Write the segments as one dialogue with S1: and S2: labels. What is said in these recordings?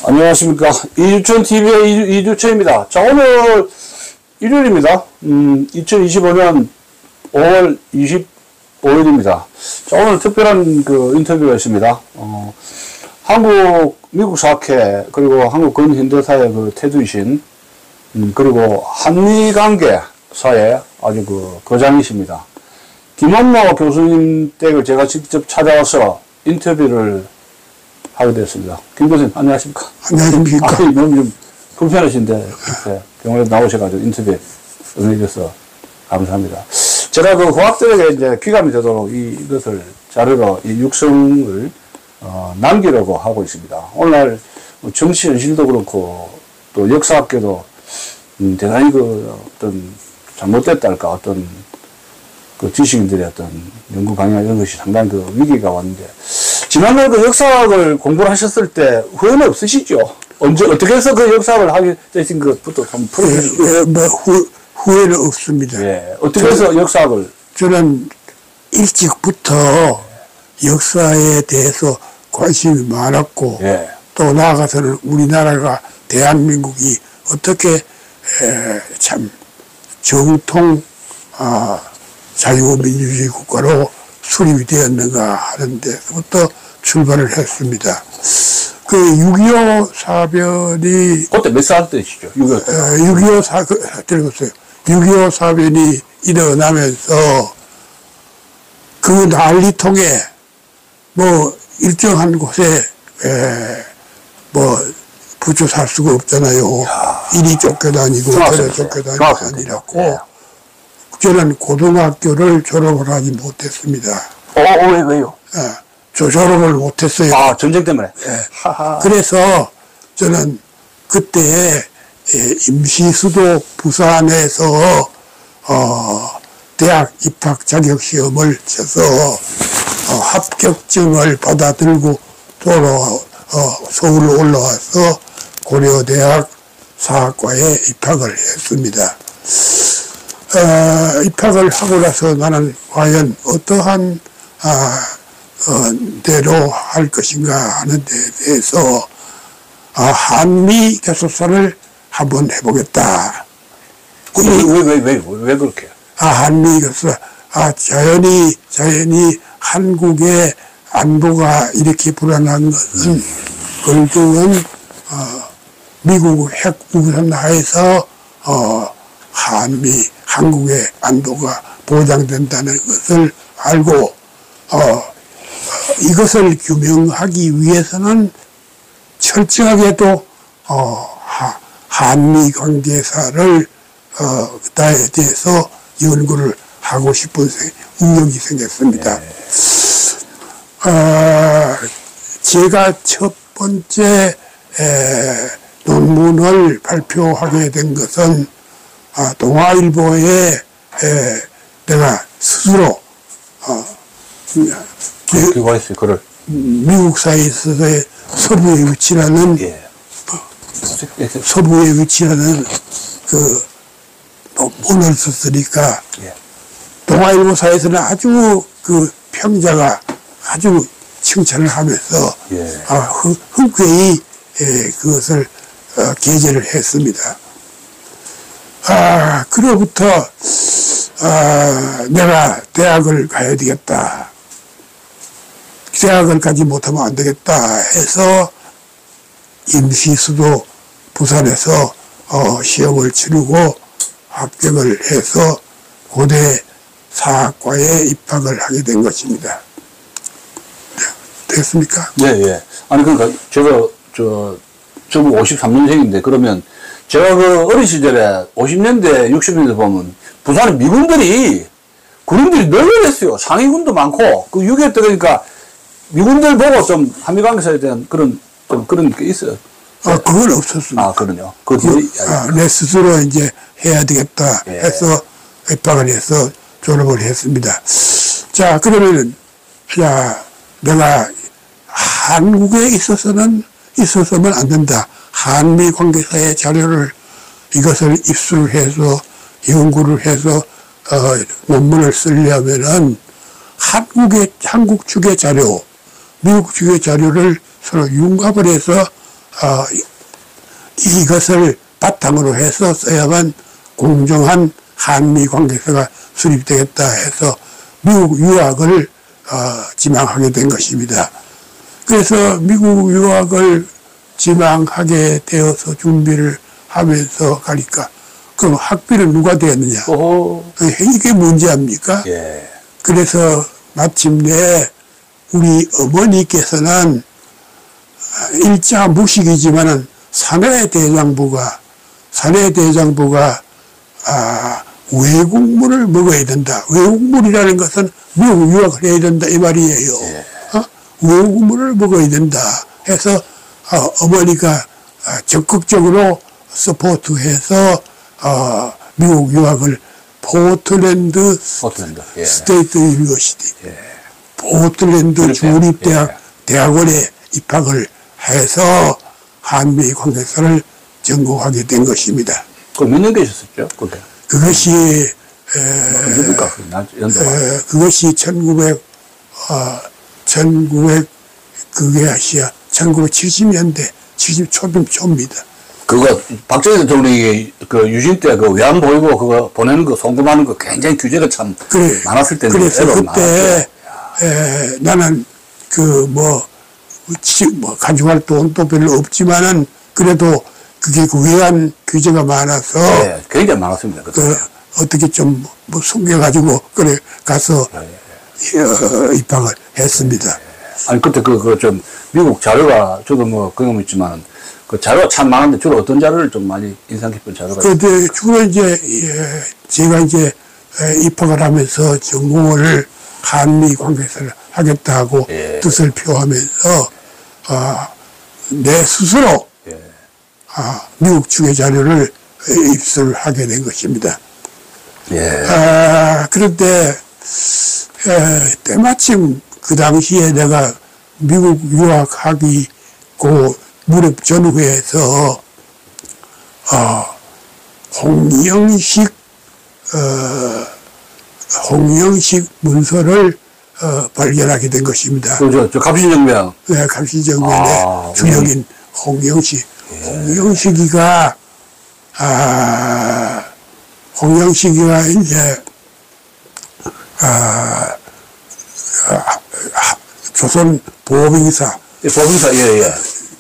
S1: 안녕하십니까. 이주천TV의 이주천입니다. 자, 오늘 일요일입니다. 2025년 5월 25일입니다. 자, 오늘 특별한 인터뷰가 있습니다. 미국 사학회, 그리고 한국 근현대사의 태두이신, 그리고 한미관계사의 아주 거장이십니다. 김원모 교수님 댁을 제가 직접 찾아와서 인터뷰를 하게 됐습니다. 김 교수님, 안녕하십니까?
S2: 안녕하십니까?
S1: 너무 좀 불편하신데, 병원에 나오셔가지고 인터뷰에 응해주셔서 감사합니다. 제가 고학들에게 이제 귀감이 되도록 이것을 자료로 이 육성을, 남기려고 하고 있습니다. 오늘날 정치 현실도 그렇고, 또 역사학계도, 대단히 어떤 잘못됐다 할까, 어떤 지식인들의 어떤 연구 방향 이런 것이 상당히 위기가 왔는데, 지난번 역사학을 공부를 하셨을 때 후회는 없으시죠? 어떻게 해서 역사학을 하게 되신 것부터 한번 풀어주시죠.
S2: 후회는 없습니다.
S1: 예. 어떻게 해서 역사학을?
S2: 저는 일찍부터 역사에 대해서 관심이 많았고,
S1: 예.
S2: 또 나아가서는 우리나라가, 대한민국이 어떻게 참 정통 자유민주주의 국가로 수립이 되었는가 하는 데서부터 출발을 했습니다. 6.25 사변이.
S1: 그때 몇 살 때시죠?
S2: 6.25 사변이 일어나면서 그 난리통에 일정한 곳에 붙여 살 수가 없잖아요. 이리 쫓겨다니고 저리 쫓겨다니고 아니라고. 예. 저는 고등학교를 졸업을 하지 못했습니다.
S1: 왜요?
S2: 저 졸업을 못했어요.
S1: 전쟁 때문에?
S2: 예. 그래서 저는 그때 임시수도 부산에서 대학 입학 자격 시험을 쳐서 합격증을 받아들고 서울로 올라와서 고려대학 사학과에 입학을 했습니다. 입학을 하고 나서 나는 과연 어떠한 대로 할 것인가 하는 데 대해서 한미 교섭사를 한번 해보겠다.
S1: 왜 그렇게?
S2: 한미 교섭사, 자연히 한국의 안보가 이렇게 불안한 것은 결국은 미국 핵 우산 하에서 한국의 안보가 보장된다는 것을 알고 이것을 규명하기 위해서는 철저하게도 한미 관계사를 그에 대해서 연구를 하고 싶은 의욕이 생겼습니다. 제가 첫 번째 논문을 발표하게 된 것은 동아일보에 내가 스스로 미국사에 있어서의 서부에 위치하는 논문을 썼으니까 동아일보사에서는 아주 평자가 아주 칭찬을 하면서 흔쾌히 그것을 게재를 했습니다. 그로부터 내가 대학을 가야 되겠다. 대학을 가지 못하면 안 되겠다 해서 임시수도 부산에서 시험을 치르고 합격을 해서 고대 사학과에 입학을 하게 된 것입니다. 됐습니까?
S1: 예. 아니, 그러니까, 저도 53년생인데, 그러면, 제가 어린 시절에 50년대, 60년대 보면, 부산에 군인들이 널널했어요. 상위군도 많고, 6.25 때 그러니까, 미군들 보고 좀 한미관계사에 대한 그런 게 있어요.
S2: 그건 없었습니다.
S1: 그러네요.
S2: 내 스스로 이제 해야 되겠다 해서 입학을 해서 졸업을 했습니다. 자, 그러면, 내가 한국에 있어서는 안 된다. 한미 관계사의 자료를 이것을 입수를 해서 연구를 해서 논문을 쓰려면은 한국 측의 자료, 미국 측의 자료를 서로 융합을 해서 이것을 바탕으로 해서 써야만 공정한 한미 관계사가 수립되겠다 해서 미국 유학을 지망하게 된 것입니다. 그래서 미국 유학을 지망하게 되어서 준비를 하면서 가니까 그럼 학비는 누가 되었느냐? 이게 문제입니까?
S1: 예.
S2: 그래서 마침내 우리 어머니께서는 일자 무식이지만은 사내대장부가 외국물을 먹어야 된다. 외국물이라는 것은 미국 유학을 해야 된다 이 말이에요.
S1: 예.
S2: 외국물을 먹어야 된다 해서 어머니가 적극적으로 서포트해서 미국 유학을 포틀랜드
S1: 예.
S2: 스테이트 유니버시티
S1: 예.
S2: 포틀랜드 주립대학 대학원에 입학을 해서 한미 관계사를 전공하게 된 것입니다.
S1: 그럼 몇 년 계셨었죠? 그게?
S2: 그것이
S1: 언제입니까?
S2: 그것이 1970년대 70 초입니다.
S1: 그거 박정희 대통령이 그 유신 때 그 외환 보이고 그거 보내는 거 송금하는 거 굉장히 규제가 참 많았을 텐데.
S2: 그래서 그때 나는 가져갈 돈도 별로 없지만은 그래도 그게 그 외환 규제가 많아서
S1: 네, 굉장히 많았습니다.
S2: 어떻게 좀 숨겨가지고 그래 가서 입학을 했습니다.
S1: 아니 그때 좀 미국 자료가 저도 뭐 경험 있지만 그 자료가 참 많은데 주로 어떤 자료를 좀 많이 인상 깊은 자료가?
S2: 그때 주로 이제 제가 이제 입학을 하면서 전공을 한미 관계사를 하겠다고 뜻을 표하면서 내 스스로 미국 측의 자료를 입수를 하게 된 것입니다. 그런데 때마침 그 당시에 내가 미국 유학하기 무렵 전후에서 홍영식 문서를 발견하게 된 것입니다.
S1: 저 갑신정변.
S2: 네, 갑신정변의 주역인 홍영식. 홍영식이가 이제 조선 보병이사.
S1: 보병이사, 예.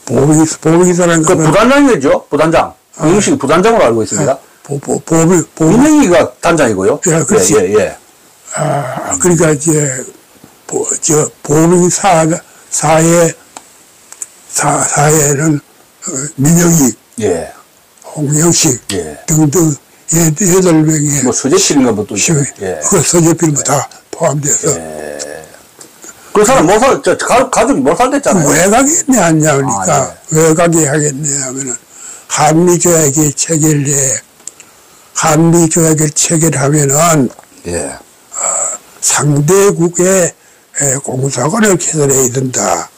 S2: 보병이사라는
S1: 그 부단장이죠? 부단장. 홍영식이 부단장으로 알고 있습니다. 민영이가 단장이고요.
S2: 예, 그렇지.
S1: 예.
S2: 그러니까 이제 사회는 민영이, 홍영식 등등 8명의
S1: 뭐 서재필인가 뭐 또
S2: 그 서재필 다 포함돼서
S1: 그 사람 가족이 못 살댔잖아요.
S2: 왜 가겠냐 하니까 왜 가게 하겠냐 하면은 한미조약의 체결에 한미조약을 체결하면은 상대국의 공사관을 개설해야 된다.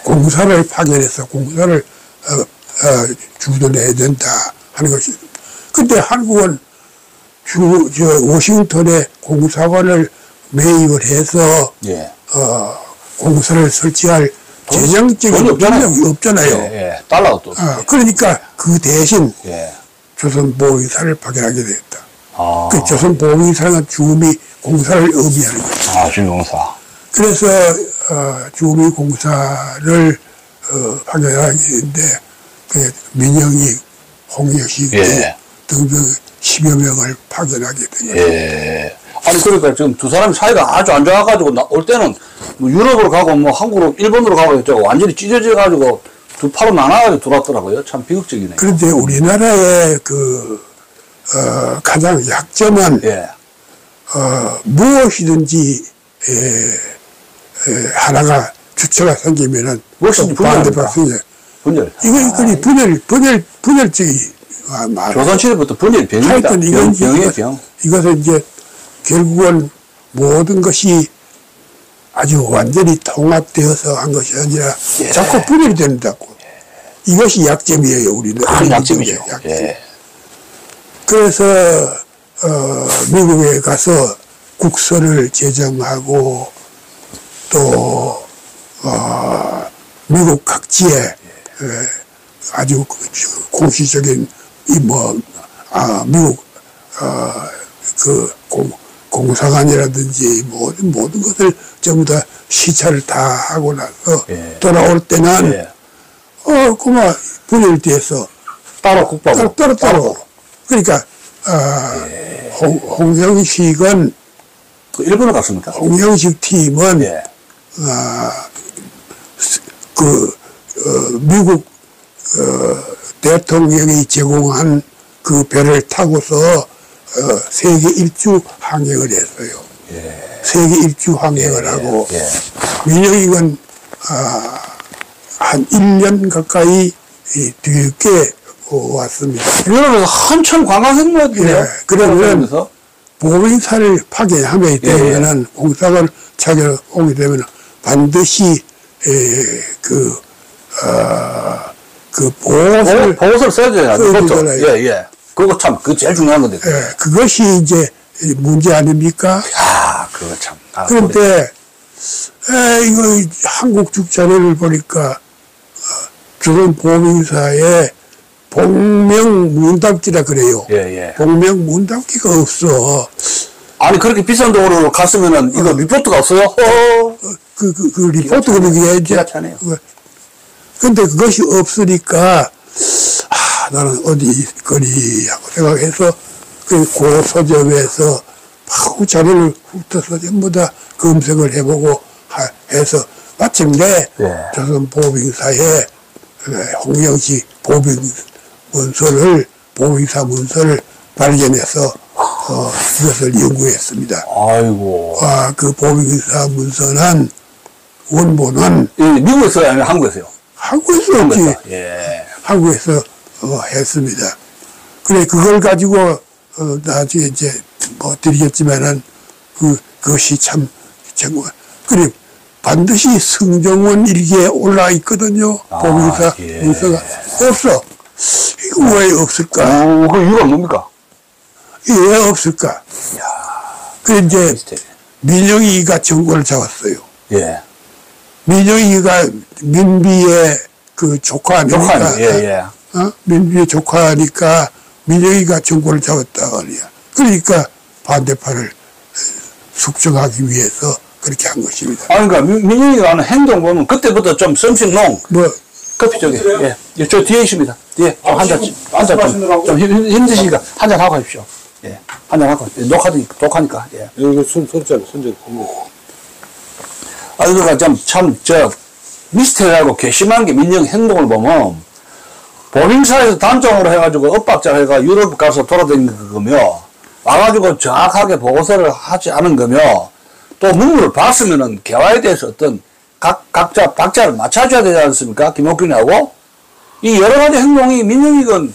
S2: 공사를 파견해서 공사를 주둔해야 된다 하는 것이. 근데 한국은 워싱턴에 공사관을 매입을 해서 공사를 설치할 재정적인 능력이 없잖아요.
S1: 달러가 또.
S2: 그러니까 그 대신 조선보위사를 파견하게 되었다. 그 조선보위사는 주미 공사를 의미하는 거죠.
S1: 주미공사.
S2: 그래서 주미 공사를 파견하게 되는데 민영이, 홍영식 등등 10여 명을 파견하게 되거든요.
S1: 아니 그러니까 지금 두 사람 사이가 아주 안 좋아가지고 올 때는 뭐 유럽으로 가고 뭐 한국으로 일본으로 가고 했죠. 완전히 찢어져가지고 두 파로 나눠가지고 들어왔더라고요. 참 비극적이네요.
S2: 그런데 우리나라의 가장 약점은 무엇이든지 하나가 주체가 생기면은
S1: 무엇이든지 분열.
S2: 이거 분열적이 많아.
S1: 조선시대부터 분열이 병입니다. 병이에요, 병.
S2: 이것은 이제 결국은 모든 것이 아주 완전히 통합되어서 한 것이 아니라 자꾸 분열이 된다고. 이것이 약점이에요, 우리는.
S1: 약점이죠.
S2: 그래서 미국에 가서 국서를 제정하고 또 미국 각지에 아주 공식적인 미국 공사관이라든지 모든 것을 전부 다 시찰을 다 하고 나서
S1: 예.
S2: 돌아올 때는
S1: 예.
S2: 그만 분열돼서
S1: 따로 국밥으로.
S2: 따로. 그러니까 홍영식은
S1: 그 일본을 갔습니까?
S2: 홍영식 팀은
S1: 예.
S2: 미국 대통령이 제공한 그 배를 타고서 세계 일주 항행을 했어요.
S1: 예.
S2: 세계 일주 항행을 하고
S1: 예.
S2: 민영이는 한 1년 가까이 뒤늦게 왔습니다.
S1: 유럽에서 한참 관광했네요.
S2: 예, 그러면 보행사를 파견하게 되면은 공사를 찾아오게 되면 반드시
S1: 보고서를 써야 되잖아요.
S2: 써야
S1: 예, 예. 그거 참, 그거 제일 중요한 건데.
S2: 예, 그것이 이제 문제 아닙니까?
S1: 야, 그거 참.
S2: 그런데 이거 한국 축자료를 보니까 조선 보행사에 복명문답기라 그래요.
S1: 예, 예.
S2: 복명문답기가 없어.
S1: 아니, 그렇게 비싼 돈으로 갔으면은, 이거 리포트가 없어요?
S2: 그 리포트 그런 게 이제.
S1: 기가 차네요.
S2: 근데 그것이 없으니까, 나는 어디 거리 하고 생각해서, 그 고서점에서 막 자료를 훑어서 전부 다 검색을 해보고 해서, 마침내 조선 보빙사에 홍영식 보빙사 문서를 발견해서, 이것을 연구했습니다.
S1: 아이고.
S2: 그 보빙사 문서는, 원본은,
S1: 미국에서요? 아니면 한국에서요?
S2: 한국에서 없지.
S1: 예.
S2: 한국에서 했습니다. 그래 그걸 가지고 나중에 이제 드리겠지만은 그것이 참 정말 그래 반드시 성정원 일기에 올라 있거든요. 보면서 문서가 없어. 이거 왜 없을까?
S1: 그 이유가 뭡니까?
S2: 왜 없을까? 그래 이제 민영이가 정권을 잡았어요.
S1: 예.
S2: 민영이가 민비의 그 조카 아닙니까?
S1: 예.
S2: 민비의 조카니까 민영이가 정권을 잡았다 그래야. 그러니까 반대파를 숙청하기 위해서 그렇게 한 것입니다.
S1: 그러니까 민영이가 하는 행동 보면 그때부터 좀 썸씽농. 커피 저기, 예. 저 뒤에 있습니다. 뒤에 좀 한잔 힘드시니까 한잔 하고 가십시오. 예. 한잔 하고. 녹화니까. 예.
S3: 이거 손잡이.
S1: 그러니까 미스테리하고 괘씸한 게 민영 행동을 보면, 보빙사에서 단종으로 해가지고 엇박자를 해가 유럽 가서 돌아다니는 거며, 와가지고 정확하게 보고서를 하지 않은 거며, 또 문물을 봤으면은 개화에 대해서 어떤 각자 박자를 맞춰줘야 되지 않습니까? 김옥균하고? 이 여러 가지 행동이 민영이건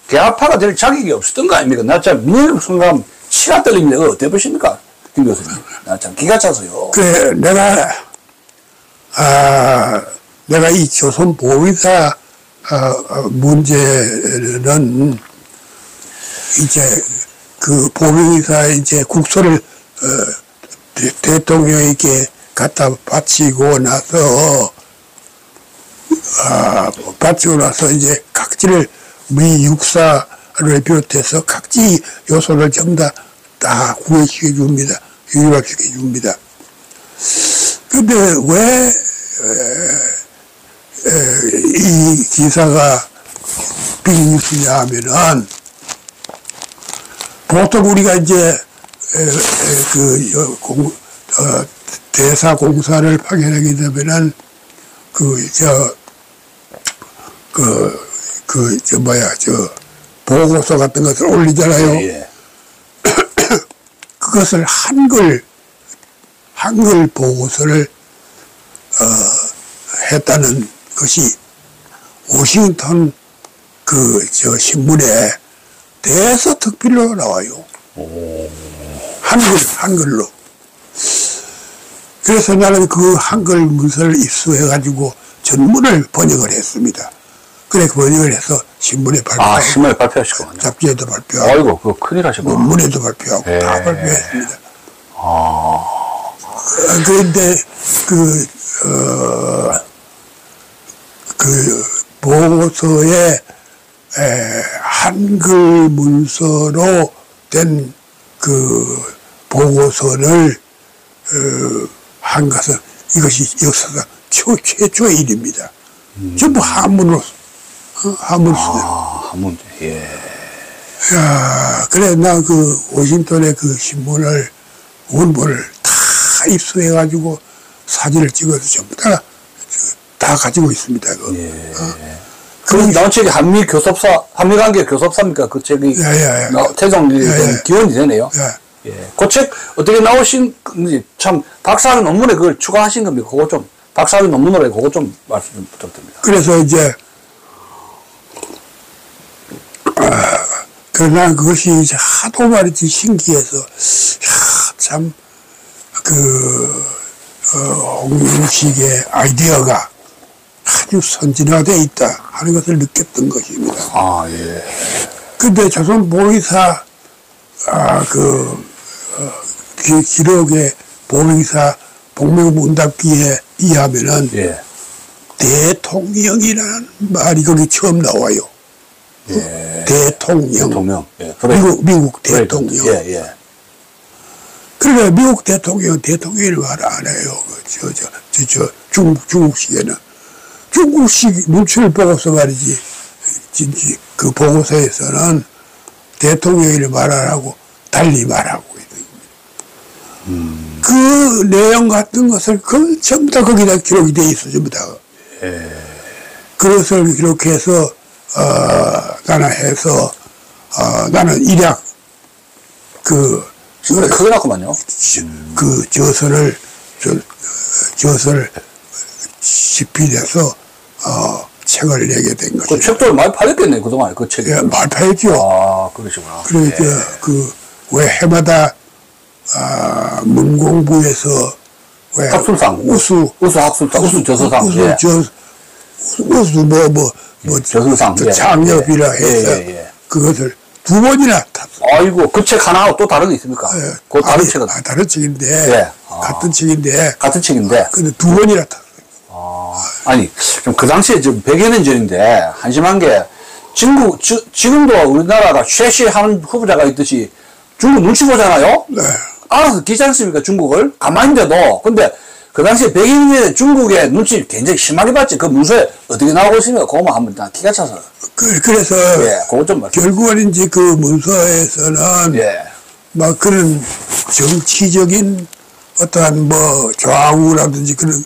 S1: 개화파가 될 자격이 없었던 거 아닙니까? 나 참 민영이 순간 치가 떨립니다. 그거 어때 보십니까? 김 교수님. 나 참 기가 차서요.
S2: 그래, 내가 이 조선 보위사 문제는 이제 그 보위사 이제 국서를 대통령에게 갖다 바치고 나서 이제 각지를 미 육사를 비롯해서 각지 요소를 전부 다 구해시켜 줍니다. 유입시켜 줍니다. 근데 왜 이 기사가 빅뉴스냐 하면은 보통 우리가 이제 대사 공사를 파견하게 되면은 보고서 같은 것을 올리잖아요.
S1: 예.
S2: 그것을 한글 보고서를 했다는 것이 워싱턴 신문에 대서특필로 나와요. 한글로. 그래서 나는 그 한글 문서를 입수해가지고 전문을 번역을 했습니다. 그래, 번역을 해서 신문에 발표하고.
S1: 신문에 발표하시고.
S2: 잡지에도 발표하고.
S1: 아이고, 그거 큰일 하셨구나.
S2: 논문에도 발표하고. 다 발표했습니다. 그런데, 보고서에 한글 문서로 된 그 보고서를 한 것은 이것이 역사상 최초의 일입니다. 전부 한문으로 한문 쓰요.
S1: 한문. 예.
S2: 야, 그래 나 그 워싱턴의 그 신문을 원본을 다 입수해가지고 사진을 찍어서 전부 다 가지고 있습니다.
S1: 예. 그럼 나온 책이 한미 관계 교섭사입니까? 그 책이 태종이 기원이 되네요. 예. 그 책 어떻게 나오신 건지 참 박사학위 논문에 그걸 추가하신 겁니까? 그거 좀 박사학위 논문으로 그거 좀 말씀 좀 부탁드립니다.
S2: 그래서 이제 그러나 그것이 이제 하도 말이지 신기해서 참 홍명식의 아이디어가 아주 선진화되어 있다 하는 것을 느꼈던 것입니다.
S1: 아, 예.
S2: 근데 조선 보리사, 기록의 보리사 복명문답기에 의하면은,
S1: 예.
S2: 대통령이라는 말이 거기 처음 나와요.
S1: 예.
S2: 대통령.
S1: 예.
S2: 미국 대통령.
S1: 예, 예.
S2: 그러니까 미국 대통령이 말 안 해요. 중국식에는. 중국식 눈치를 보고서 말이지, 그 보고서에서는 대통령이 말 안 하고 달리 말하고 있는 그 내용 같은 것을 전부 다 거기다 기록이 돼 있어, 전부 다.
S1: 예.
S2: 그것을 기록해서, 나는 일약,
S1: 신문에 크게 났구만요.
S2: 저서를 집필해서, 책을 내게 된 거죠.
S1: 그 책도 많이 팔렸겠네, 그동안에, 그 책이.
S2: 예, 많이 팔렸죠.
S1: 아, 그러시구나.
S2: 그래서, 왜 해마다, 문공부에서, 왜.
S1: 학술상. 우수 학술상. 우수 저서상. 저서상.
S2: 장엽이라 해서, 그것을 2번이나 탔어.
S1: 아이고, 그 책 하나하고 또 다른 게 있습니까?
S2: 예.
S1: 그 다른 책은?
S2: 다른 책인데,
S1: 예.
S2: 같은 책인데,
S1: 같은 책인데.
S2: 근데 2번이나 탔어요.
S1: 아니, 좀 그 당시에 좀 100여 년 전인데, 한심한 게, 지금도 우리나라가 쉐시하는 후보자가 있듯이 중국 눈치 보잖아요?
S2: 네.
S1: 알아서 끼지 않습니까, 중국을? 가만인데도. 근데 그 당시에 100여 년 전에 중국의 눈치 굉장히 심하게 봤지. 그 문서에 어떻게 나오고 있습니까? 그거만 한번 다 기가 차서.
S2: 그래서,
S1: 예, 그거 좀 말씀.
S2: 결국은 이제 그 문서에서는,
S1: 예.
S2: 막 그런 정치적인 어떠한 좌우라든지 그런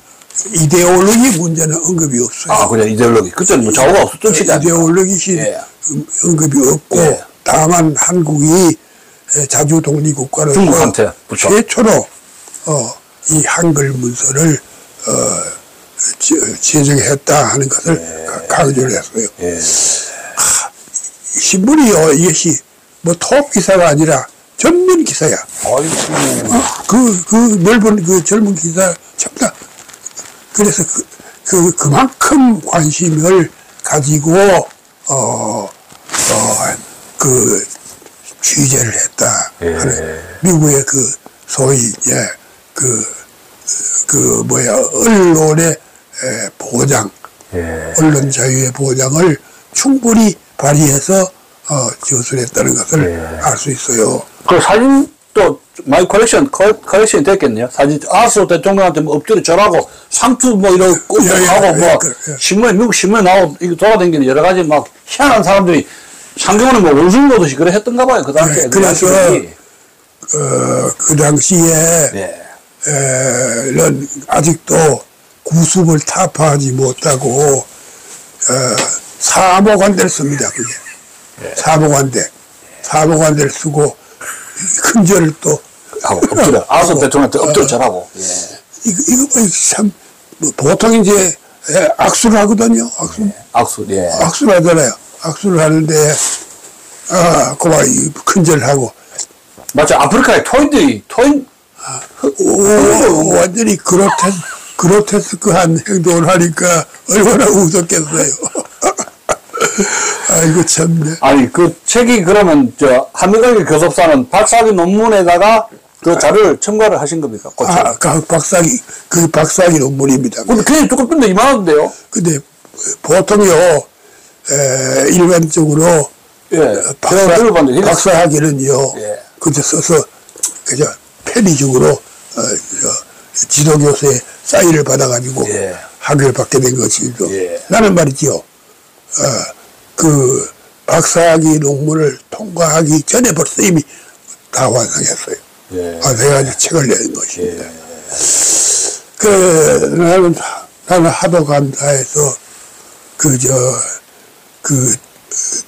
S2: 이데올로기 문제는 언급이 없어요.
S1: 아, 그래, 이데올로기. 그때는 좌우가 없었던 시대 아닙니까?
S2: 이데올로기식
S1: 예.
S2: 언급이 없고,
S1: 예.
S2: 다만 한국이 자주 독립국가로서
S1: 중국한테 붙여.
S2: 최초로 이 한글 문서를 제정했다 하는 것을 강조를 했어요.
S1: 예.
S2: 신문이요, 이것이 톱 기사가 아니라 전면 기사야.
S1: 아이고.
S2: 넓은 젊은 기사 전부 다. 그래서 그만큼 관심을 가지고 취재를 했다. 하는 미국의 소위 언론의 보장, 언론 자유의 보장을 충분히 발휘해서 저술했다는 것을 알 수 있어요.
S1: 그 사진도 많이 컬렉션이 됐겠네요. 사진, 아스로 대통령한테 엎드려 절하고, 상투 이런 거 하고, 미국 신문에 나오고, 이거 돌아다니는 여러 가지 희한한 사람들이, 상경원은 원숭이 보듯이 그래 했던가 봐요, 그 당시에.
S2: 그래서, 그 당시에, 는 아직도 구습을 타파하지 못하고, 사모관대를 씁니다, 그게. 사모관대를 쓰고, 큰절을 또
S1: 하고 엎드려 아서 대통령한테 엎드려 절하고.
S2: 이거 참 보통 이제 악수를 하거든요. 악수를 하잖아요. 악수를 하는데 그만 큰절하고.
S1: 맞죠. 아프리카의 토인
S2: 완전히 그로테스크한 행동을 하니까 얼마나 웃었겠어요. 아이고 참네.
S1: 아니 그 책이 그러면 한미관계 교섭사는 박사학위 논문에다가 그 자료를 첨가를 하신 겁니까?
S2: 박사학위 논문입니다.
S1: 근데 굉장히 두껍던데 이만한데요?
S2: 근데 보통요, 일반적으로
S1: 예. 제가 들어봤는데.
S2: 박사학위는요,
S1: 예.
S2: 그저 써서, 그저 편의적으로, 지도교수의 사인을 받아가지고,
S1: 예.
S2: 학위를 받게 된 것이죠.
S1: 예.
S2: 나는 말이지요, 그, 박사학위 논문을 통과하기 전에 벌써 이미 다 완성했어요.
S1: 예.
S2: 그래가지고 책을 낸 것입니다. 나는 하도 감사해서,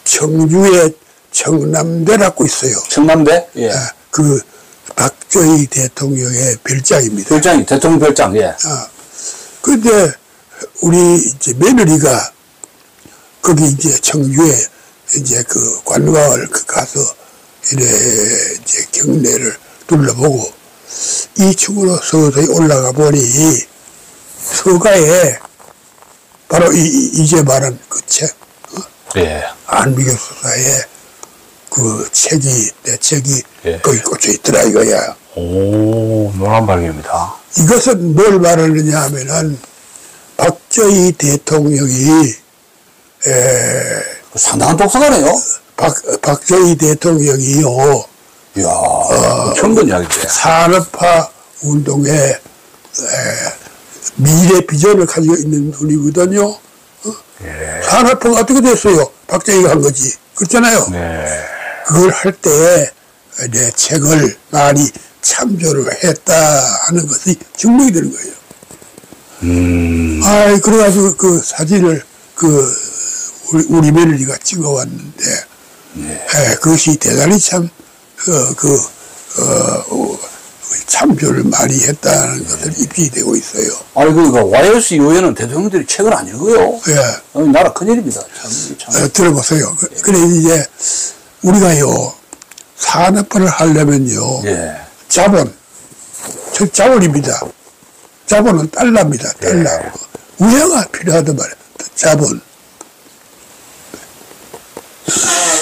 S2: 청주에 청남대라고 있어요.
S1: 청남대? 예.
S2: 그, 박정희 대통령의 별장입니다.
S1: 별장이, 대통령 별장, 예.
S2: 근데, 우리 이제 며느리가, 거기 이제 청주에 이제 그 관광을 가서, 이래 이제 경내를 둘러보고, 2층으로 서서히 올라가 보니, 서가에, 바로 이제 말한 그 책,
S1: 예.
S2: 안미교수사에 그 책이, 내 책이
S1: 예.
S2: 거기 꽂혀 있더라 이거야.
S1: 오, 노란 발기입니다.
S2: 이것은 뭘 말하느냐 하면은, 박정희 대통령이,
S1: 상당한 독서가네요.
S2: 박정희 대통령이요,
S1: 이야, 처음 본 이야기인데.
S2: 산업화 운동에, 미래 비전을 가지고 있는 분이거든요.
S1: 예.
S2: 산업화가 어떻게 됐어요? 박정희가 한 거지. 그렇잖아요.
S1: 네.
S2: 그걸 할 때 내 책을 많이 참조를 했다 하는 것이 증명이 되는 거예요. 그래가지고 그 사진을 우리 며느리가 찍어왔는데, 그것이 대단히 참, 참조를 많이 했다는 것을 입증이 되고 있어요.
S1: 아니, 그러니까, YS 이후에는 대통령들이 책을 안 읽어요.
S2: 예.
S1: 나라 큰일입니다. 참.
S2: 들어보세요. 그래, 이제, 우리가요, 산업화를 하려면요,
S1: 예.
S2: 자본입니다. 자본은 달러입니다. 달러. 우회가 필요하단 말이에요. 자본.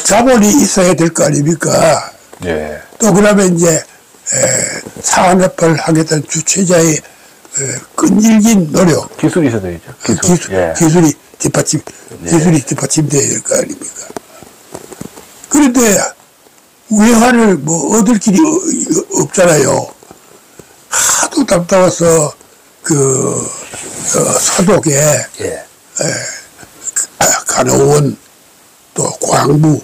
S2: 자본이 있어야 될 거 아닙니까?
S1: 예.
S2: 또 그러면 이제 산업화를 하겠다는 주체자의 끈질긴 노력,
S1: 기술이 있어야 되죠.
S2: 기술이 뒷받침돼야 될 거 아닙니까? 그런데 우회화를 뭐 얻을 길이 없잖아요. 하도 답답해서 서독에
S1: 예.
S2: 간호원 또 광부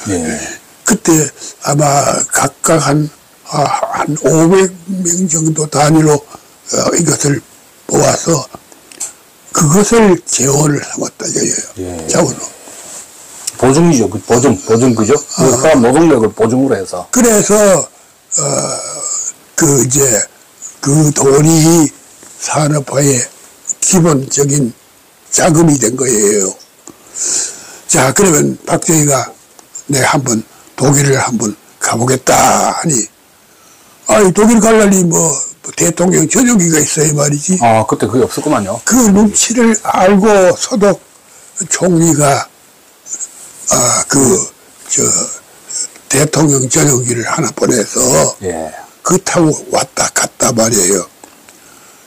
S1: 예.
S2: 그때 아마 각각 한 500명 정도 단위로 이것을 모아서 그것을 재원을 삼았다 이거예요.
S1: 예.
S2: 자원으로.
S1: 보증이죠. 보증, 그죠? 그 노동력을 보증으로 해서.
S2: 그래서 그 돈이 산업화의 기본적인 자금이 된 거예요. 자, 그러면 박정희가 내가 한번 독일을 한번 가보겠다 하니, 독일 갈라니 대통령 전용기가 있어야 말이지.
S1: 그때 그게 없었구만요.
S2: 그 눈치를 알고 서독 총리가, 대통령 전용기를 하나 보내서,
S1: 예.
S2: 그 타고 왔다 갔다 말이에요.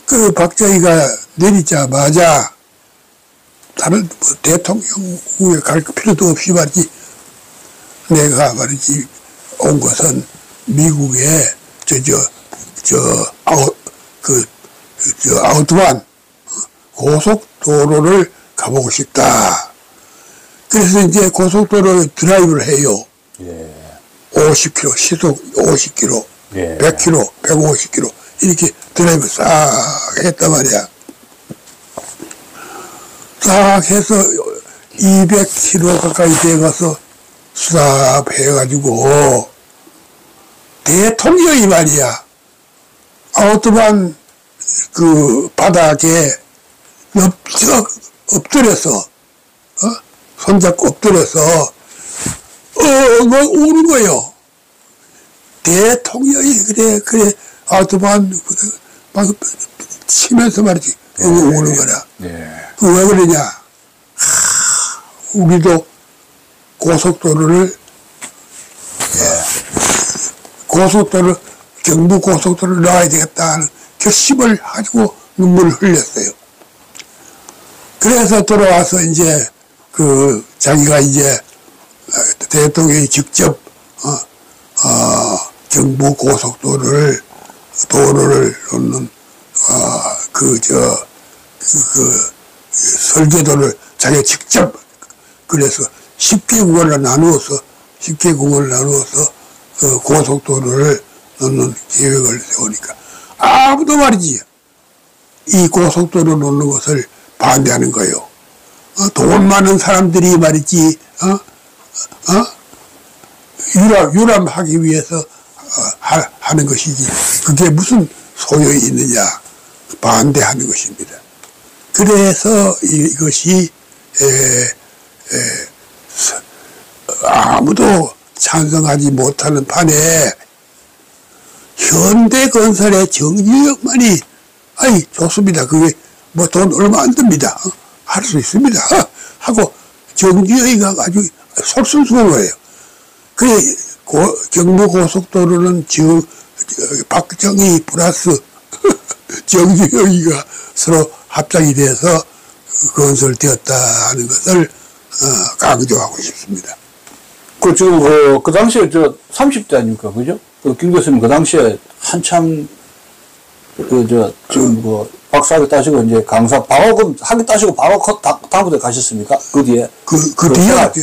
S2: 그 박정희가 내리자마자, 다른 대통령 후에 갈 필요도 없이 말이지, 내가 말이지, 온 것은 미국의 아우트반 고속도로를 가보고 싶다. 그래서 이제 고속도로 드라이브를 해요.
S1: 예.
S2: 50km, 시속 50km,
S1: 예.
S2: 100km, 150km, 이렇게 드라이브 싹 했단 말이야. 싹 해서 200km 가까이 돼가서 싹 해가지고, 대통령이 말이야, 아우토반 바닥에 엎드려서, 손잡고 엎드려서, 우는 거예요. 대통령이, 그래, 아우토반 막 치면서 말이지, 우는 거라.
S1: 예.
S2: 왜 그러냐? 우리도 고속도로를, 경부 고속도로를 나와야 되겠다 하는 결심을 가지고 눈물을 흘렸어요. 그래서 돌아와서 이제 자기가 이제 대통령이 직접 경부 고속도로를 놓는 설계도를 자기가 직접 그래서 10개국을 나누어서 고속도로를 놓는 계획을 세우니까 아무도 말이지 이 고속도로 놓는 것을 반대하는 거예요. 돈 많은 사람들이 말이지 유람하기 위해서 하는 것이지 그게 무슨 소용이 있느냐 반대하는 것입니다. 그래서 이것이 아무도 찬성하지 못하는 판에 현대건설의 정유역만이 아이 좋습니다. 그게 뭐 돈 얼마 안 듭니다. 할 수 있습니다. 하고 정주영이가 아주 솔선수범 거예요. 그래 경부고속도로는 박정희 플러스 정주영이가 서로 합작이 돼서 건설되었다 하는 것을 강조하고 싶습니다.
S1: 지금 그 당시에 30대 아닙니까? 그죠? 김 교수님 그 당시에 한참 지금 박사학위 따시고 이제 강사 바로 학위 따시고 바로 다음 부대 가셨습니까? 그 뒤에
S2: 뒤에 가죠.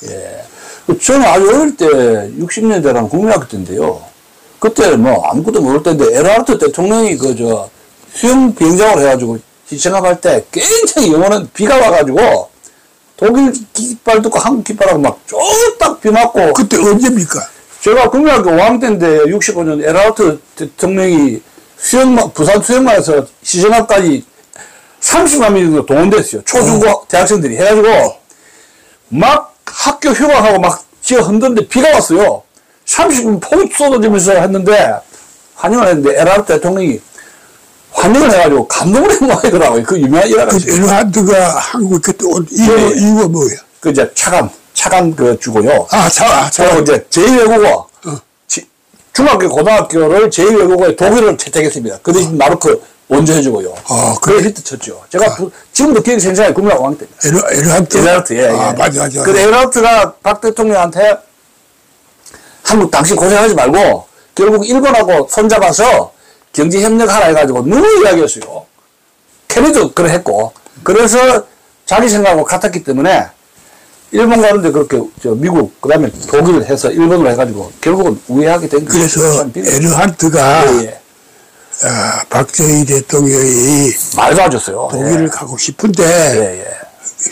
S1: 예. 저는 아주 어릴 때 60년대랑 국민학교 때인데요. 그때 뭐 아무것도 모를 때인데 에르하르트 대통령이 수영 비행장으로 해가지고 시청합할 때 굉장히 영어는 비가 와가지고 독일 깃발 듣고 한국 깃발하고 막 쫄딱 비 맞고.
S2: 그때 언제입니까?
S1: 제가 국민학교 5학년 때인데 65년 에르하르트 대통령이 부산 수영관에서 시정학까지 30만 명 정도 동원됐어요. 초중고 대학생들이 해가지고 막 학교 휴강하고 막 지어 흔드는데 비가 왔어요. 30분 폭이 쏟아지면서 했는데 환영을 했는데 에르하르트 대통령이 환영을 해가지고 감동을 한 모양이더라고요. 그 유명한 일화가 있어요.
S2: 에르하르트가 한국에 그때 온 이유가 뭐예요?
S1: 이제 차관 주고요.
S2: 차관.
S1: 이제 제2외국어. 중학교, 고등학교를 제2외국어에 독일을 채택했습니다. 그 대신 마르크 원조해주고요. 그래 히트 쳤죠. 제가 지금도 기억이 생생하게 국민학교 5학년 때입니다.
S2: 에르하르트,
S1: 예.
S2: 맞아.
S1: 그 에르하르트가 박 대통령한테 한국 당신 고생하지 말고 결국 일본하고 손잡아서 경제협력하라 해가지고 너무 이야기했어요. 케네디도 그래 했고. 그래서 자기 생각하고 같았기 때문에 일본 가는데 그렇게 미국 그다음에 독일을 해서 일본으로 해가지고 결국은 우회하게 된 거예요.
S2: 그래서 에르하르트가 박정희 대통령이
S1: 말도 안 줬어요.
S2: 독일을 가고 싶은데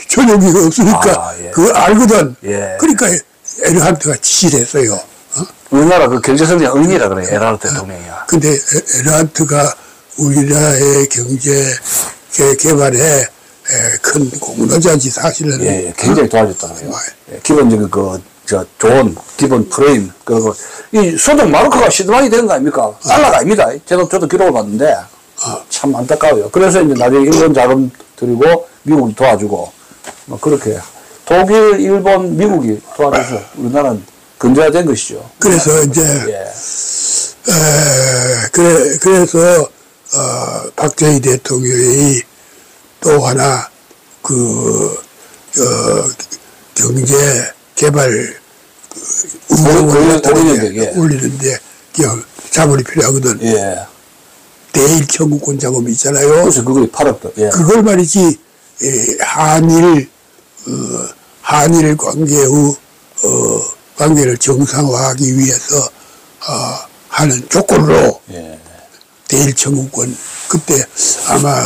S2: 전용기가 없으니까 그걸 알거든. 그러니까 에르하르트가 지시를 했어요.
S1: 우리나라 그 경제성장 은이라 그래 에르하르트 대통령이야.
S2: 근데 에르하르트가 우리나라의 경제 개발에 큰 공로자지 사실은.
S1: 굉장히 도와줬다 그래요. 기본적인 좋은 기본 프레임 이 소득 마르크가 시드만이 되는 거 아닙니까? 달러가 아닙니다. 저도 기록을 봤는데 참 안타까워요. 그래서 이제 나중에 일본 자금 들이고 미국이 도와주고 뭐 그렇게 독일, 일본, 미국이 도와줘서 우리나라는 근저화된 것이죠.
S2: 그래서 이제 그래서 박정희 대통령이 또 하나 경제 개발 올리는데 자본이 필요하거든. 대일 청구권 자금이 있잖아요.
S1: 그래서 그걸 팔았다.
S2: 그걸 말이지 한일 관계를 정상화하기 위해서 하는 조건으로 대일 청구권 그때 아마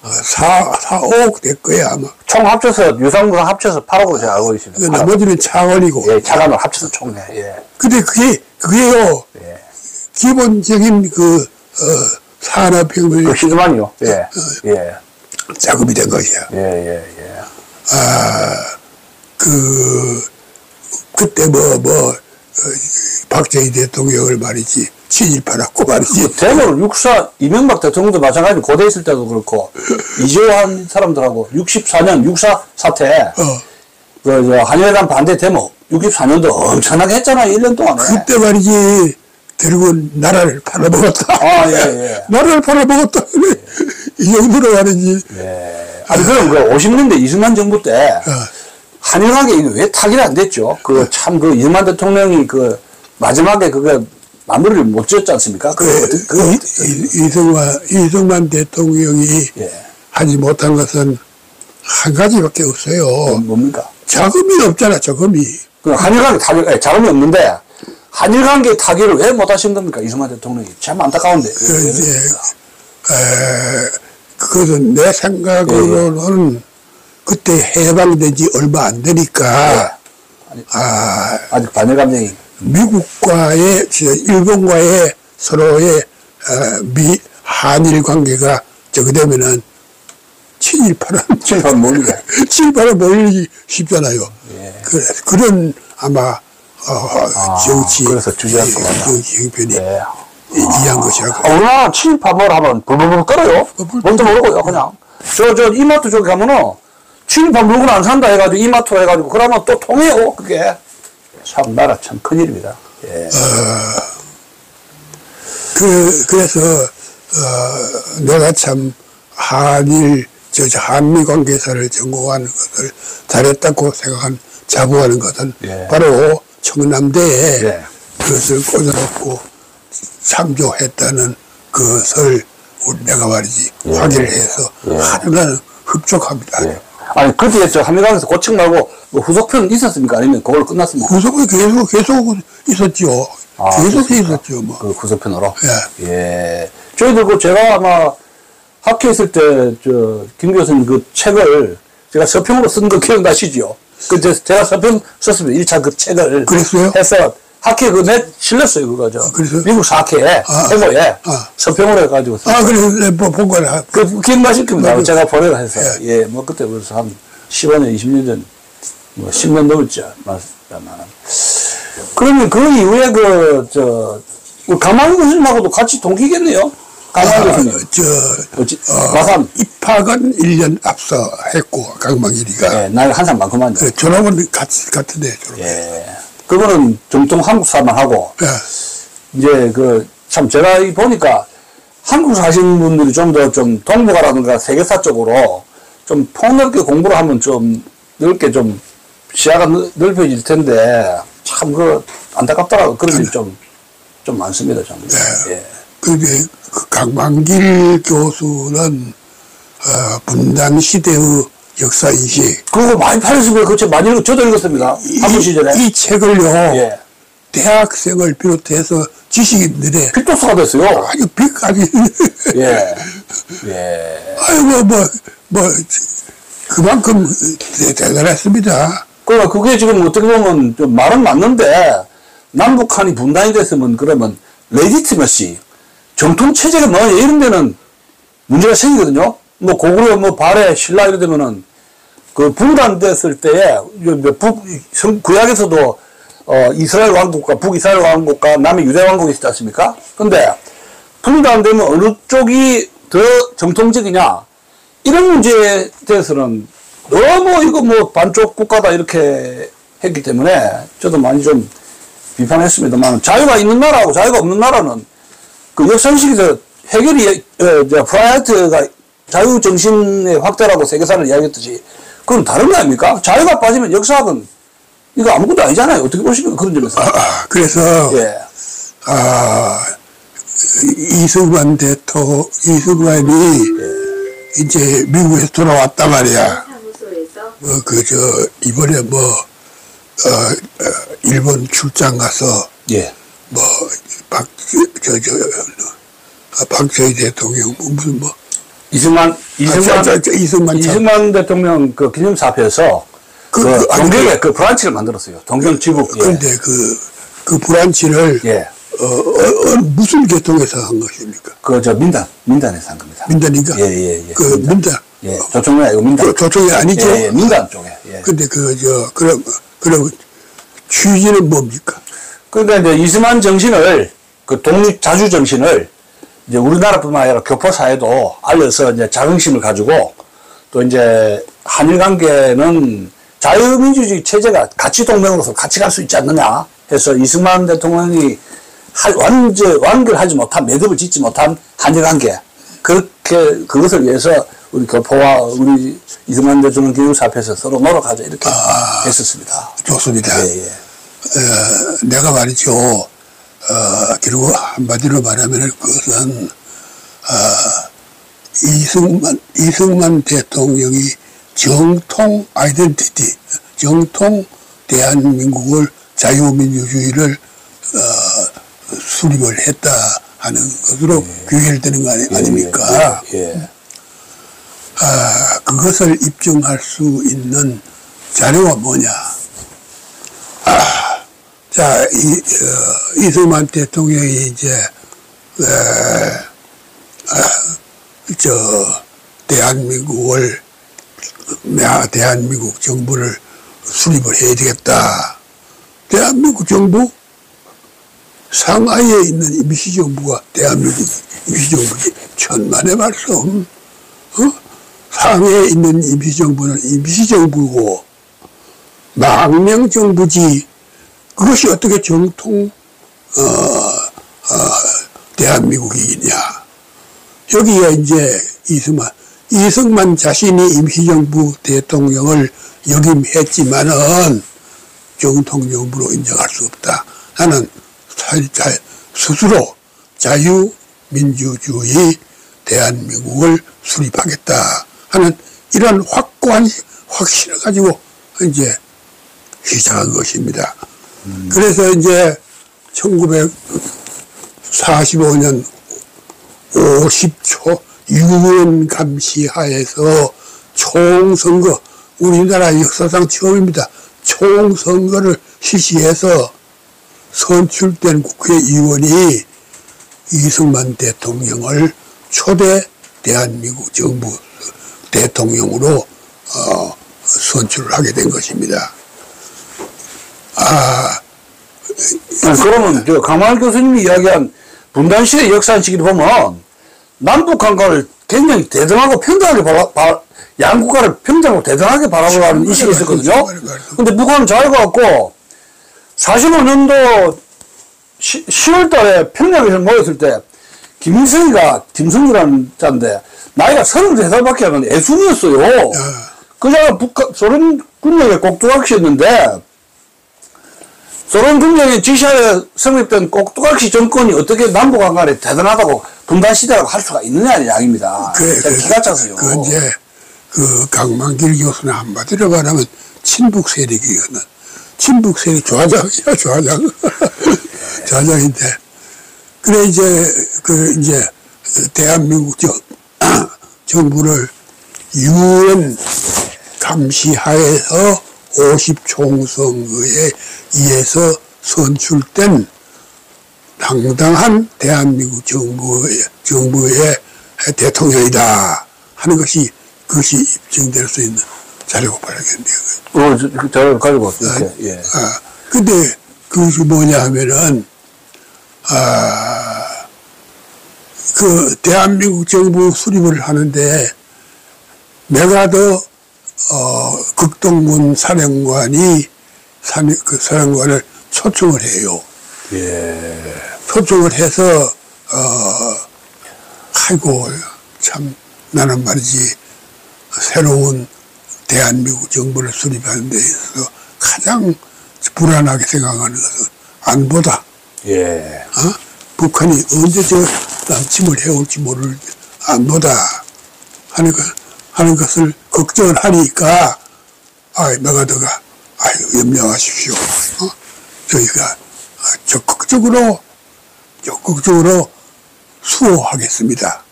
S2: 4억 될 거야 아마.
S1: 총 합쳐서 유상무상 합쳐서 8억으로 제가 알고 있습니다.
S2: 나머지는 차관이고.
S1: 차관으로 합쳐서 총네.
S2: 근데 그게요. 기본적인 산업혁명.
S1: 시드만이요.
S2: 자금이 된 것이야. 그때 박정희 대통령을 말이지. 친일파라고 말이지.
S1: 대모를 이명박 대통령도 마찬가지로 고대 있을 때도 그렇고, 이재호한 사람들하고 64년 64 사태, 한일회담 반대 데모, 64년도 엄청나게 했잖아요, 1년 동안에.
S2: 그때 말이지, 결국은 나라를 팔아먹었다. 나라를 팔아먹었다. 이 정도로 말이지.
S1: 아니, 그럼 그 50년대 이승만 정부 때 한일 관계 이게 왜 타결이 안 됐죠? 그 참 그 이승만 대통령이 그 마지막에 그거 마무리를 못 지었지 않습니까?
S2: 이승만 대통령이
S1: 예.
S2: 하지 못한 것은 한 가지밖에 없어요.
S1: 뭡니까?
S2: 자금이 없잖아, 자금이.
S1: 그 한일 관계 타결, 자금이 없는데 한일 관계 타결을 왜 못 하신 겁니까? 이승만 대통령이. 참 안타까운데.
S2: 그것은 내 생각으로는 그때 해방된 지 얼마 안 되니까,
S1: 아직 반일 감정이.
S2: 미국과의, 일본과의 서로의, 한일 관계가 저거 되면은 친일파는
S1: 뭡니까?
S2: 친일파는 모이기 쉽잖아요.
S1: 예.
S2: 그런 아마, 정치.
S1: 그래서 주저할 것 같다.
S2: 정치 형편이
S1: 예.
S2: 이해한 것이라고.
S1: 우리나라 친일파벌 하면 벌벌벌 떨어요. 뭔지 모르고요, 그냥. 이마트 쪽에 가면은, 친일파 물건 안 산다 해가지고, 이마트로 해가지고, 그러면 또 통해요, 그게. 참, 나라 참 큰일입니다. 예.
S2: 그래서, 내가 참, 한미 관계사를 전공하는 것을 잘했다고 자부하는 것은
S1: 예.
S2: 바로 청남대에
S1: 예.
S2: 그것을 꽂아놓고 참조했다는 것을 내가 말이지 확인을 해서 하나는 흡족합니다.
S1: 예. 아니, 그때 한미관에서 고책 말고 뭐 후속편은 있었습니까? 아니면 그걸로 끝났습니까?
S2: 후속은 계속 있었죠. 계속 있었죠, 뭐.
S1: 그 후속편으로?
S2: 예.
S1: 예. 저희들 제가 아마 학교에 있을 때, 김 교수님 그 책을 제가 서평으로 쓴 거 기억나시죠? 제가 서평 썼습니다. 1차 그 책을.
S2: 그랬어요?
S1: 해서 학회에 실렸어요, 그거.
S2: 그래서?
S1: 미국 사학회에, 해고에 서평으로 해가지고.
S2: 그래, 본 거라.
S1: 기억나실 겁니다. 제가 보내라 해서. 예, 뭐 그때 벌써 한 15년, 20년 전, 뭐 10년 넘었죠. 맞습니다만. 그러면 그 이후에 우리 강만희 교수님하고도 같이 동기겠네요? 강만희 교수님. 마산.
S2: 입학은 1년 앞서 했고, 강만일이가.
S1: 예, 나이 한 살 많구만요.
S2: 졸업은 같은데, 졸업.
S1: 예. 그거는 정통 한국 사만 하고,
S2: 예.
S1: 이제 참 제가 보니까 한국 사시는 분들이 좀 더 동북아라든가 세계사 쪽으로 좀 폭넓게 공부를 하면 좀 넓게 좀 시야가 넓혀질 텐데, 참 안타깝더라고요. 그런 일이 좀 많습니다, 좀.
S2: 네.
S1: 예.
S2: 그게 강만길 교수는 분단 시대의 역사인식.
S1: 그거 많이 팔렸으면 그거 많이 저도 읽었습니다. 학부 시절에.
S2: 이 책을요.
S1: 예.
S2: 대학생을 비롯해서 지식인들의
S1: 필독서가 됐어요.
S2: 아주 빅하게.
S1: 예. 예.
S2: 그만큼 대단했습니다.
S1: 그러니까 그게 지금 어떻게 보면 좀 말은 맞는데, 남북한이 분단이 됐으면 그러면 레지티머시, 정통체제가 뭐냐 이런 데는 문제가 생기거든요. 뭐 고구려 뭐 발해 신라 이런 데면은 그 분단됐을 때에 구약에서도 이스라엘 왕국과 북이스라엘 왕국과 남유대 왕국이 있지 않습니까? 근데 분단되면 어느 쪽이 더 정통적이냐 이런 문제에 대해서는 너무 이거 뭐 반쪽 국가다 이렇게 했기 때문에 저도 많이 좀 비판했습니다만, 자유가 있는 나라하고 자유가 없는 나라는 그 역사인식에서 해결이 프라이어트가 자유정신의 확대라고 세계사를 이야기했듯이 그건 다른 거 아닙니까? 자유가 빠지면 역사학은 이거 아무것도 아니잖아요. 어떻게 보십니까? 그런 점에서.
S2: 그래서
S1: 예.
S2: 이승만이 이제 미국에서 돌아왔단 말이야. 이번에 일본 출장 가서,
S1: 예.
S2: 박정희 대통령,
S1: 이승만 대통령 그 기념사업에서 동경에 그 브란치를 만들었어요. 동경 지북. 예.
S2: 그런데 그 브란치를,
S1: 예.
S2: 무슨 계통에서 한 것입니까?
S1: 민단에서 한 겁니다.
S2: 민단인가?
S1: 예.
S2: 민단.
S1: 예. 조총이 아니고 민단.
S2: 조총이 아니죠?
S1: 예, 민단 쪽에. 예.
S2: 근데 그럼 취지는 뭡니까?
S1: 그러니까 이제 이승만 정신을, 그 독립자주 정신을 이제 우리나라뿐만 아니라 교포사회도 알려서 이제 자긍심을 가지고 또 이제 한일 관계는 자유민주주의 체제가 가치 동맹으로서 같이 갈 수 있지 않느냐 해서 이승만 대통령이 완결하지 못한, 매듭을 짓지 못한 한일 관계, 그것을 위해서 우리 교포와 우리 이승만 대통령 기념사 앞에서 서로 노력하자 이렇게 했었습니다.
S2: 좋습니다.
S1: 예, 예.
S2: 내가 말이죠. 그리고 한마디로 말하면 그것은 이승만 대통령이 정통 아이덴티티, 정통 대한민국을 자유민주주의를 수립을 했다 하는 것으로 귀결되는 거 아닙니까?
S1: 예.
S2: 그것을 입증할 수 있는 자료가 뭐냐? 자, 이승만 대통령이 이제 대한민국 정부를 수립을 해야 되겠다. 대한민국 정부 상하이에 있는 임시정부가 대한민국 임시정부지. 천만의 말씀. 상해에 있는 임시정부는 임시정부고 망명정부지. 그것이 어떻게 정통 대한민국이냐. 여기에 이제 이승만 자신이 임시정부 대통령을 역임했지만은 정통정부로 인정할 수 없다. 나는 스스로 자유민주주의 대한민국을 수립하겠다 하는 이런 확고한 확신을 가지고 이제 시작한 것입니다. 그래서 이제 1945년 50초 유엔 감시하에서 총선거, 우리나라 역사상 처음입니다. 총선거를 실시해서 선출된 국회의원이 이승만 대통령을 초대 대한민국 정부 대통령으로 선출을 하게 된 것입니다.
S1: 그러면 강만할 교수님이 이야기한 분단시대 역사식을 보면 남북 관계를 굉장히 대등하고 평등하게 양국가를 평등하고 대등하게 바라보라는 인식이 있었거든요. 근데 북한은 자유가 없고 45년도 10월 달에 평양에서 모였을 때 김성이라는 자인데 나이가 33살밖에 안 되는 애순이었어요. 그 자가 소련 군력의 꼭두각시였는데 소련 군력의 지시하에 성립된 꼭두각시 정권이 어떻게 남북한 간에 대단하다고 분단시대라고 할 수가 있느냐는 이야기입니다. 기가 차서요.
S2: 그 이제 강만길 교수는 한마디로 말하면 친북 세력이거든. 친북 세력 좌장이야, 좌장. 좌장인데. 그래 이제 대한민국 정부를 유엔 감시하에서 50총선거에 의해서 선출된 당당한 대한민국 정부의 대통령이다 하는 것이 그것이 입증될 수 있는 자료가 발견돼요.
S1: 그 자료를 가지고 이렇게. 예.
S2: 근데 그것이 뭐냐 하면은 그 대한민국 정부 수립을 하는데 메가더 극동문 사령관이 그 사령관을 초청을 해요.
S1: 예.
S2: 초청을 해서 아이고 참 나는 말이지 새로운 대한민국 정부를 수립하는 데 있어서 가장 불안하게 생각하는 것은 안보다.
S1: 예.
S2: 북한이 언제 저 남침을 해올지 모를 안보다 하는 것을 걱정을 하니까 메가더가 염려하십시오. 저희가 적극적으로 수호하겠습니다.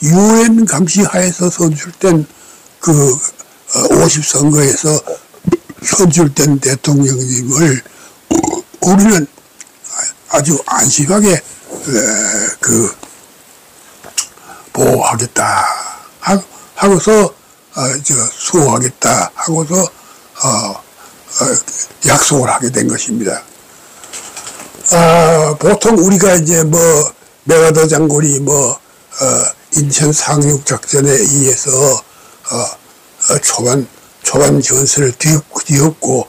S2: 유엔 감시하에서 선출된 그 50선거에서 선출된 대통령님을 우리는 아주 안심하게 보호하겠다 하고서 수호하겠다 하고서 약속을 하게 된 것입니다. 보통 우리가 이제 메가더 장군이 인천 상륙 작전에 의해서 초반 전선을 뒤엎고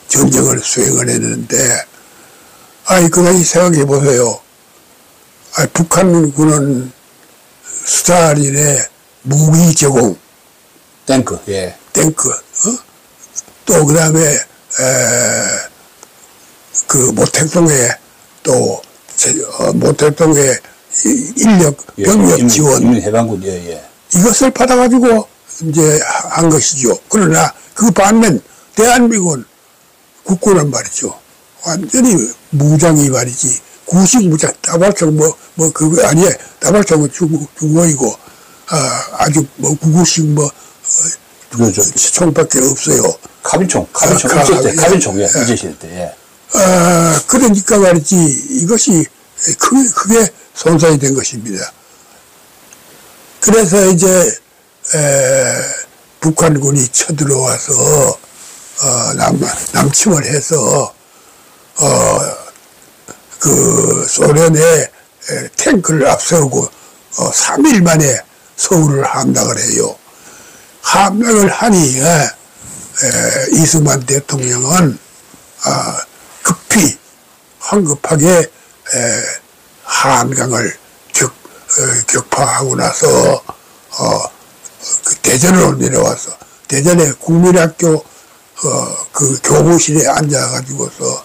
S2: 전쟁을 수행을 했는데 아이, 그 당시 생각해 보세요. 아, 북한군은 스탈린의 무기 제공,
S1: 탱크, 예.
S2: 탱크, 또 그 다음에, 모택동에 또, 모택동에 인력, 병력 지원.
S1: 인민해방군, 예, 예.
S2: 이것을 받아가지고 이제 한 것이죠. 그러나 그 반면 대한민국은 국군은 말이죠. 완전히 무장이 말이지. 구식 무장, 다발총 그거 아니에요. 다발총은 중국이고, 아주 구구식 총밖에 없어요.
S1: 카빈총, 카빈총, 예, 이제 시대 때, 예.
S2: 그러니까 말이지, 이것이 크게 손상이 된 것입니다. 그래서 이제, 북한군이 쳐들어와서, 남침을 해서, 소련의 탱크를 앞세우고, 3일 만에 서울을 함락을 해요. 함락을 하니, 이승만 대통령은, 황급하게, 한강을 격파하고 나서, 대전으로 내려와서, 대전에 국민학교, 교무실에 앉아가지고서,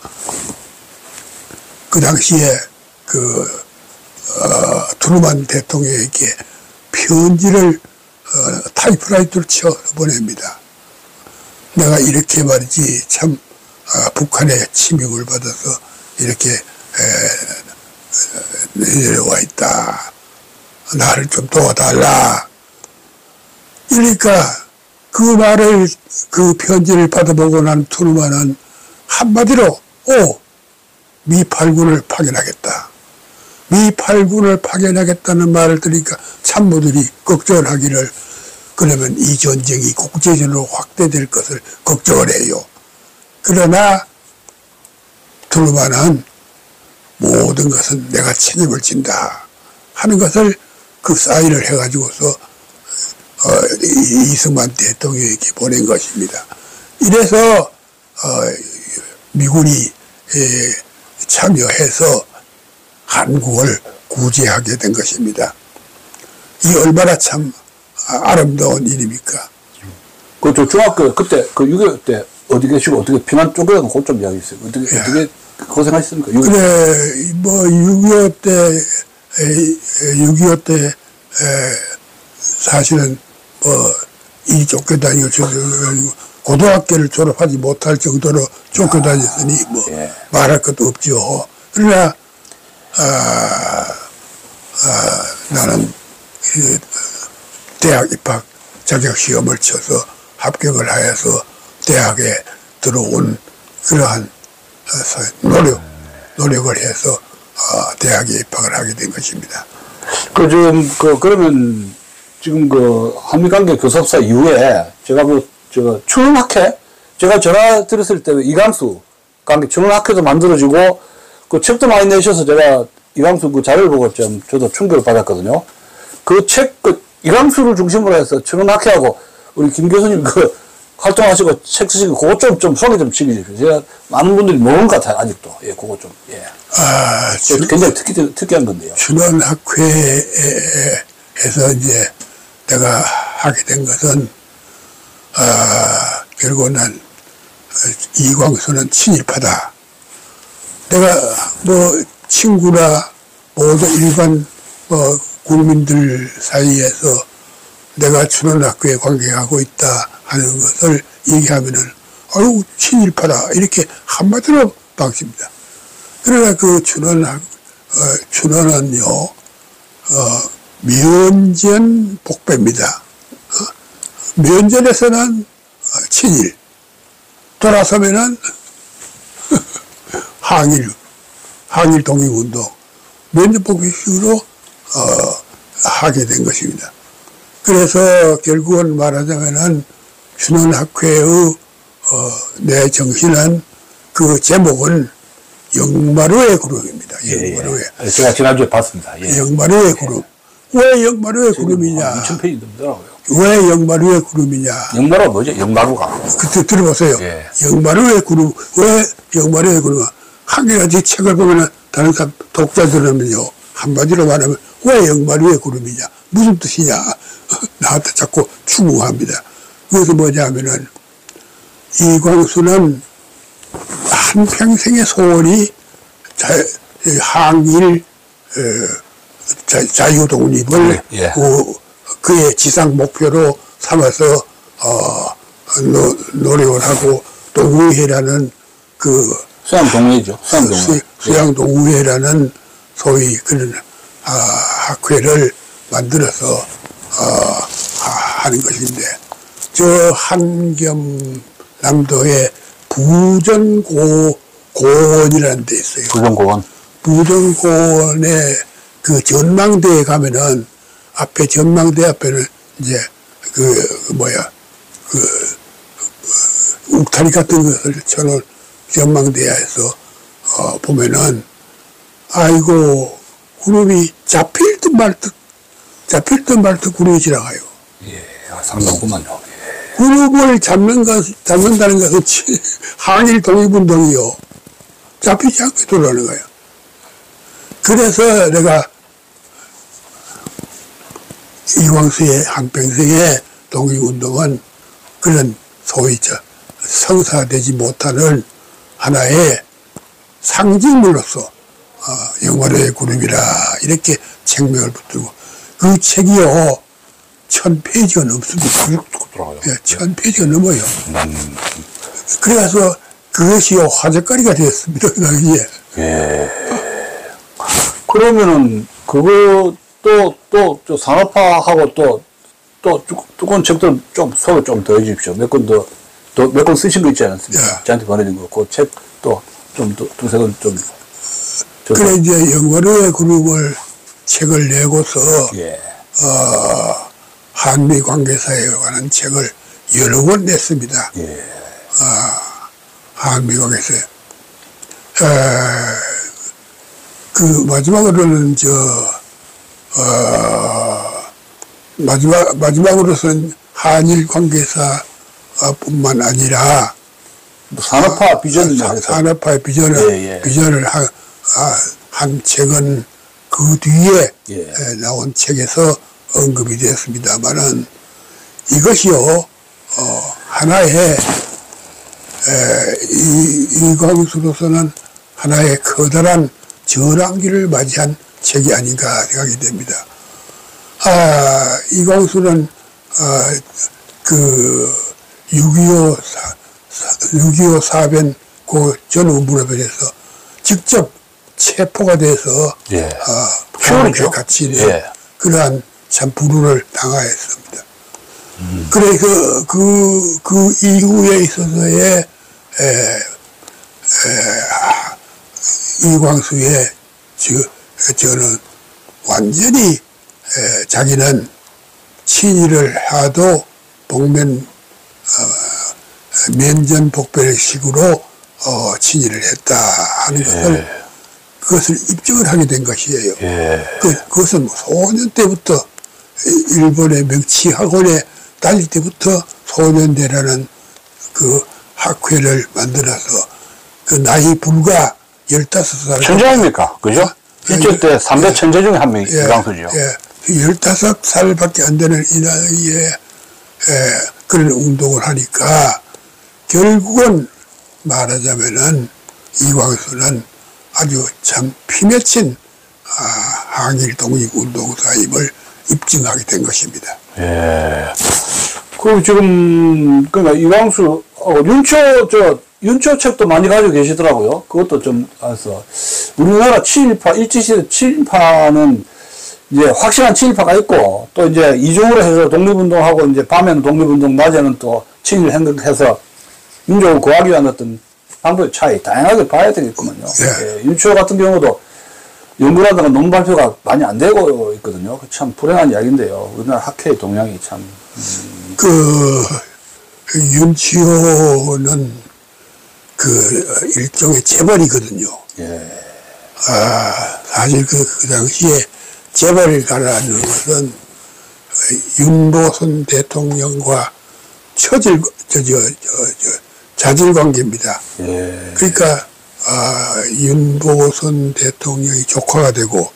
S2: 그 당시에, 트루만 대통령에게 편지를, 타이프라이터로 치어 보냅니다. 내가 이렇게 말이지, 참, 북한의 침입을 받아서, 이렇게, 내려와 있다. 나를 좀 도와달라. 그러니까 그 편지를 받아보고 난 트루만은 한마디로 미8군을 파견하겠다. 미8군을 파견하겠다는 말을 들으니까 참모들이 걱정을 하기를 그러면 이 전쟁이 국제전으로 확대될 것을 걱정을 해요. 그러나 트루만은 모든 것은 내가 책임을 진다 하는 것을 그 사인을 해가지고서 이승만 대통령에게 보낸 것입니다. 이래서 미군이 참여해서 한국을 구제하게 된 것입니다. 이 얼마나 참 아름다운 일입니까?
S1: 저 중학교 그때 6.25 때 어디 계시고 어떻게 피난 쫓겨나고 그것 좀 이야기 있어요. 어떻게 고생하셨습니까?
S2: 6.25 때 사실은 이 쫓겨다니고 고등학교를 졸업하지 못할 정도로 쫓겨다녔으니
S1: 예.
S2: 말할 것도 없죠. 그러나 나는 대학 입학 자격 시험을 쳐서 합격을 하여서 대학에 들어온 그러한 노력을 해서 대학에 입학을 하게 된 것입니다.
S1: 그러면 지금 한미관계 교섭사 이후에 제가 청운학회 제가 전화 드렸을 때 이강수 관계 청운학회도 만들어지고 그 책도 많이 내셔서 제가 이강수 그 자료를 보고 좀 저도 충격을 받았거든요. 그 책 이강수를 중심으로 해서 청운학회하고 우리 김 교수님 활동하시고 책 쓰시고 그것 좀 소개 좀 시켜주십시오. 제가 많은 분들이 모르는 것 같아요 아직도. 예, 그거 좀 예. 굉장히 특이한 건데요.
S2: 청운학회에서 이제 내가 하게 된 것은 결국 난 이광수는 친일파다. 내가 친구나 모든 일반 국민들 사이에서 내가 청운학회에 관계하고 있다 하는 것을 얘기하면은 아유 친일파다 이렇게 한마디로 박습니다. 그러나 그 춘원은요 면전 복배입니다. 면전에서는 친일, 돌아서면은 항일 독립운동, 면전 복배식으로 하게 된 것입니다. 그래서 결국은 말하자면은 춘원학회의 내 정신은 그 제목은 영마루의 구름입니다. 영마루의.
S1: 예. 제가 지난주에 봤습니다. 예.
S2: 영마루의 구름. 왜 영마루의 구름이냐?
S1: 2,000페이지 넘더라고요.
S2: 왜 영마루의 구름이냐?
S1: 영마루가 뭐죠? 영마루가.
S2: 그때 들어보세요.
S1: 예.
S2: 영마루의 구름. 왜 영마루의 구름? 한겨레 책을 보면은 다른 사람 독자들은요 한마디로 말하면 왜 역말 왜 구름이냐 무슨 뜻이냐 나한테 자꾸 추궁합니다. 그래서 뭐냐 하면은 이광수는 한평생의 소원이 항일 자유독립을
S1: 예.
S2: 그의 지상 목표로 삼아서 노력을 하고 또 우회라는 그
S1: 수양동회죠. 수양동회.
S2: 수양동우회라는 소위 그런 학회를 만들어서 하는 것인데 저 한겸남도에 부전고원이라는 데 있어요.
S1: 부전고원.
S2: 부전고원에 그 전망대에 가면은 앞에 전망대 앞에는 이제 울타리 같은 것을 쳐놓은 전망대에서 보면은 아이고 구름이 잡힐 듯 말 듯 구름이 지나가요.
S1: 예, 상당구만요.
S2: 구름을 잡는다는 것은 항일 독립운동이요. 잡히지 않게 돌아가는 거예요. 그래서 내가 이광수의 한평생의 독립운동은 그런 소위 성사되지 못하는 하나의 상징물로서 영화로의 구름이라 이렇게 책명을 붙들고 그 책이요 1000페이지가 넘습니다. 예, 1000페이지가 넘어요. 그래서 그것이요 화제거리가 되었습니다. 그 당시에.
S1: 예. 그러면은 그거 또 산업화하고 또 두꺼운 책들 좀 소개 좀 더 해주십시오. 몇 권 쓰신 거 있지 않습니까?
S2: 예.
S1: 저한테 보내준 거. 그 책 또 좀 두세 권 좀.
S2: 그래 이제 영화로의 그룹을 책을 내고서
S1: 예.
S2: 한미 관계사에 관한 책을 여러 권 냈습니다.
S1: 예.
S2: 한미 관계사에. 그 마지막으로는 마지막으로서는 한일 관계사 뿐만 아니라
S1: 산업화 비전을
S2: 산업화의 비전을 한 책은 그 뒤에
S1: 예.
S2: 나온 책에서 언급이 되었습니다만은 이것이요 하나의 이광수로서는 하나의 커다란 전환기를 맞이한 책이 아닌가 생각이 됩니다. 이광수는 그 6.25 사변 그 전후무렵에서 직접 체포가 돼서
S1: 예.
S2: 감옥에 갇힌
S1: 예.
S2: 그러한 참 불운을 당하였습니다. 그래 그 이후에 있어서의 이광수의 저는 완전히 자기는 친일을 하도 면전복별식으로 친일을 했다 하는 것을 그것을 입증을 하게 된 것이에요.
S1: 예.
S2: 그것은 소년 때부터 일본의 명치학원에 다닐 때부터 소년대라는 그 학회를 만들어서 그 나이 불과 15살.
S1: 천재입니까? 그죠? 일제 때 3대 천재 중에 한 명이 이광수죠.
S2: 예. 15살밖에 안 되는 이 나이에 그런 운동을 하니까 결국은 말하자면은 이광수는 아주 참 피맺힌 항일 독립운동사임을 입증하게 된 것입니다.
S1: 예. 그리고 지금 그러니까 이광수 윤초 책도 많이 가지고 계시더라고요. 그것도 좀 알았어. 우리나라 친일파 일제시대 친일파는 이제 확실한 친일파가 있고 또 이제 이중으로 해서 독립운동하고 이제 밤에는 독립운동 낮에는 또 친일 행동해서 민족을 구하기 위한 어떤 방법의 차이 다양하게 봐야 되겠구만요. 예, 윤초 같은 경우도 연구라든가 논문 발표가 많이 안 되고 있거든요. 참 불행한 이야기인데요. 우리나라 학회의 동향이 참.
S2: 윤치호는 그 일종의 재벌이거든요.
S1: 예.
S2: 사실 그 당시에 재벌을 가라는 것은 윤보선 대통령과 자질 관계입니다.
S1: 예.
S2: 그러니까 윤보선 대통령이 조카가 되고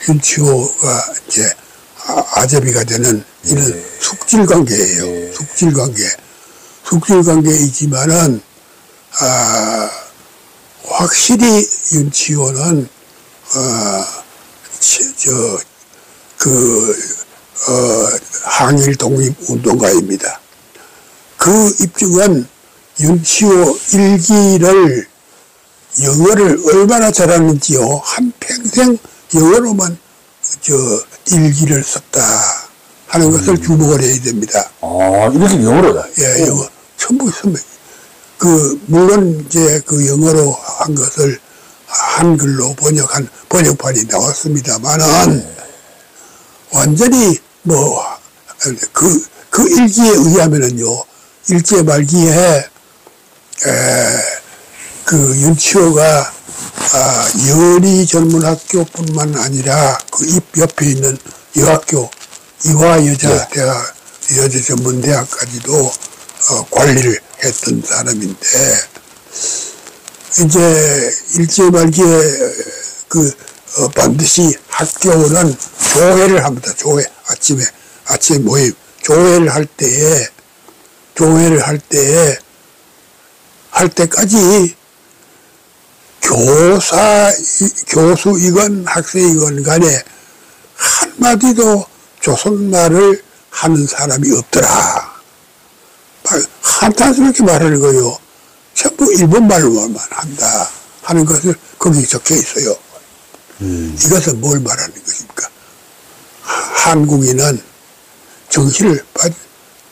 S2: 윤치호가 이제 아재비가 되는 이런 숙질 관계예요. 숙질 관계. 숙질 관계이지만은 확실히 윤치호는 항일 독립 운동가입니다. 그 입증은 윤치호 일기를 영어를 얼마나 잘하는지요. 한평생 영어로만 일기를 썼다 하는 것을 주목을 해야 됩니다.
S1: 일기 영어로요?
S2: 예, 영어. 전부 선배. 물론 이제 그 영어로 한 것을 한글로 번역판이 나왔습니다만은 완전히 그 일기에 의하면은요, 일제 말기에 윤치호가 연희전문학교뿐만 아니라 그 입 옆에 있는 여학교, 이화여자대학, 여자전문대학까지도 관리를 했던 사람인데, 이제 일제 말기에 반드시 학교는 조회를 합니다. 조회. 아침에 모임. 조회를 할 때까지 교수이건 학생이건 간에 한마디도 조선말을 하는 사람이 없더라. 한탄스럽게 말하는 거요. 전부 일본말로만 한다 하는 것을 거기 적혀 있어요. 이것은 뭘 말하는 것입니까? 한국인은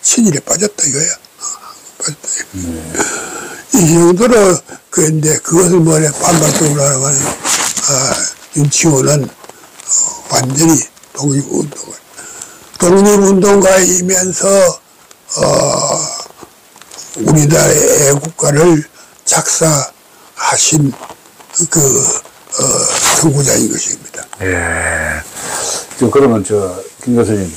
S2: 친일에 빠졌다 이거야. 이 정도로 그런데 그것을 뭐래 반발적으로 하는 윤치호는 완전히 독립운동가이면서 우리나라의 애국가를 작사하신 선구자인 것입니다.
S1: 예. 지금 그러면 김 교수님,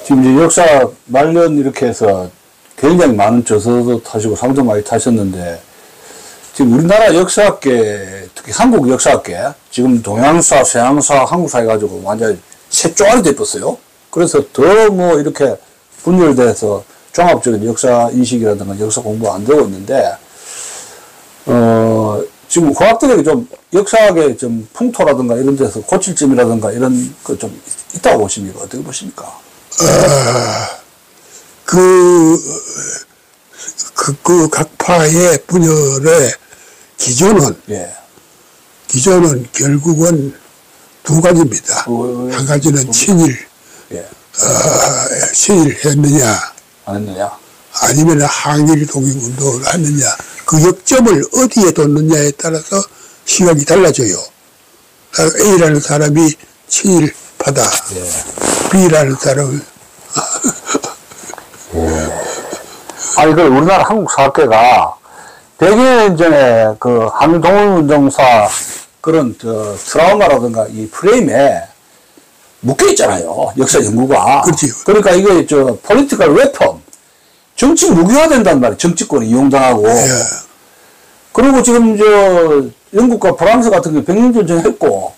S1: 지금 이제 역사 말년 이렇게 해서 굉장히 많은 저서도 타시고 상도 많이 타셨는데, 지금 우리나라 역사학계, 특히 한국 역사학계, 지금 동양사, 서양사, 한국사 해가지고 완전히 세 쪼가리 돼버렸어요. 그래서 더 이렇게 분열돼서 종합적인 역사 인식이라든가 역사 공부가 안 되고 있는데, 지금 과학들에게 좀 역사학의 좀 풍토라든가 이런 데서 고칠 점이라든가 이런 거 좀 있다고 보십니까? 어떻게 보십니까?
S2: 각파의 분열의 기조는 결국은 두 가지입니다. 한 가지는 친일했느냐,
S1: 안 했느냐?
S2: 아니면 항일 독립운동을 하느냐, 그 역점을 어디에 뒀느냐에 따라서 시각이 달라져요. A라는 사람이 친일파다. B라는 사람은
S1: 아니, 우리나라 한국 사학계가 100년 전에 한일 독립운동사 그런 트라우마라든가 이 프레임에 묶여 있잖아요. 역사 연구가.
S2: 그렇지.
S1: 그러니까 이게 political weapon, 정치 무기화 된단 말이에요. 정치권이 이용당하고. 그리고 지금 영국과 프랑스 같은 게 100년 전에 했고,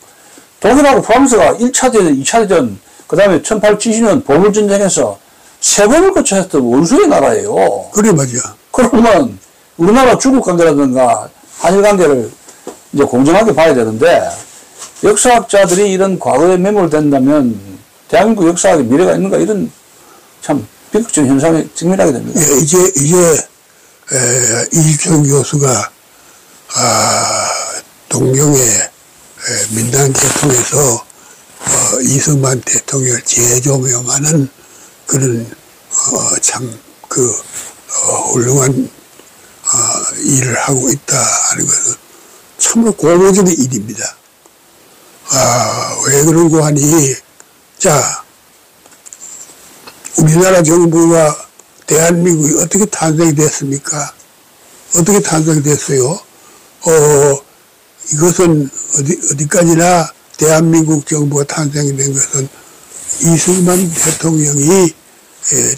S1: 독일하고 프랑스가 1차 대전, 2차 대전, 그 다음에 1870년 보물전쟁에서 세 번을 거쳐 했던 원수의 나라예요.
S2: 그래, 맞아.
S1: 그러면 우리나라 중국 관계라든가 한일 관계를 이제 공정하게 봐야 되는데, 역사학자들이 이런 과거에 매몰된다면 대한민국 역사학의 미래가 있는가, 이런 참 비극적인 현상에 직면하게 됩니다.
S2: 이제 이일정 교수가 동경의 민당 계통에서 이승만 대통령을 재조명하는 그런 훌륭한 일을 하고 있다 하는 것은 참으로 고무적인 일입니다. 왜 그러고 하니, 자, 우리나라 정부가 대한민국이 어떻게 탄생이 됐습니까? 어떻게 탄생이 됐어요? 이것은 어디까지나 대한민국 정부가 탄생이 된 것은 이승만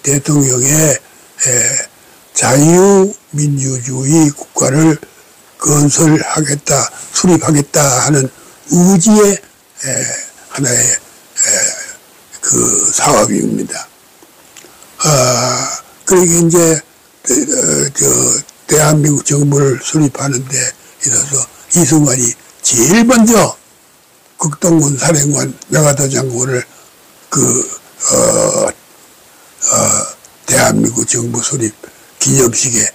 S2: 대통령의 자유민주주의 국가를 건설하겠다, 수립하겠다 하는 의지의 하나의 그 사업입니다. 그러니까 이제 대한민국 정부를 수립하는 데 있어서 이승만이 제일 먼저 극동군 사령관 명하도 장군을 대한민국 정부 수립 기념식에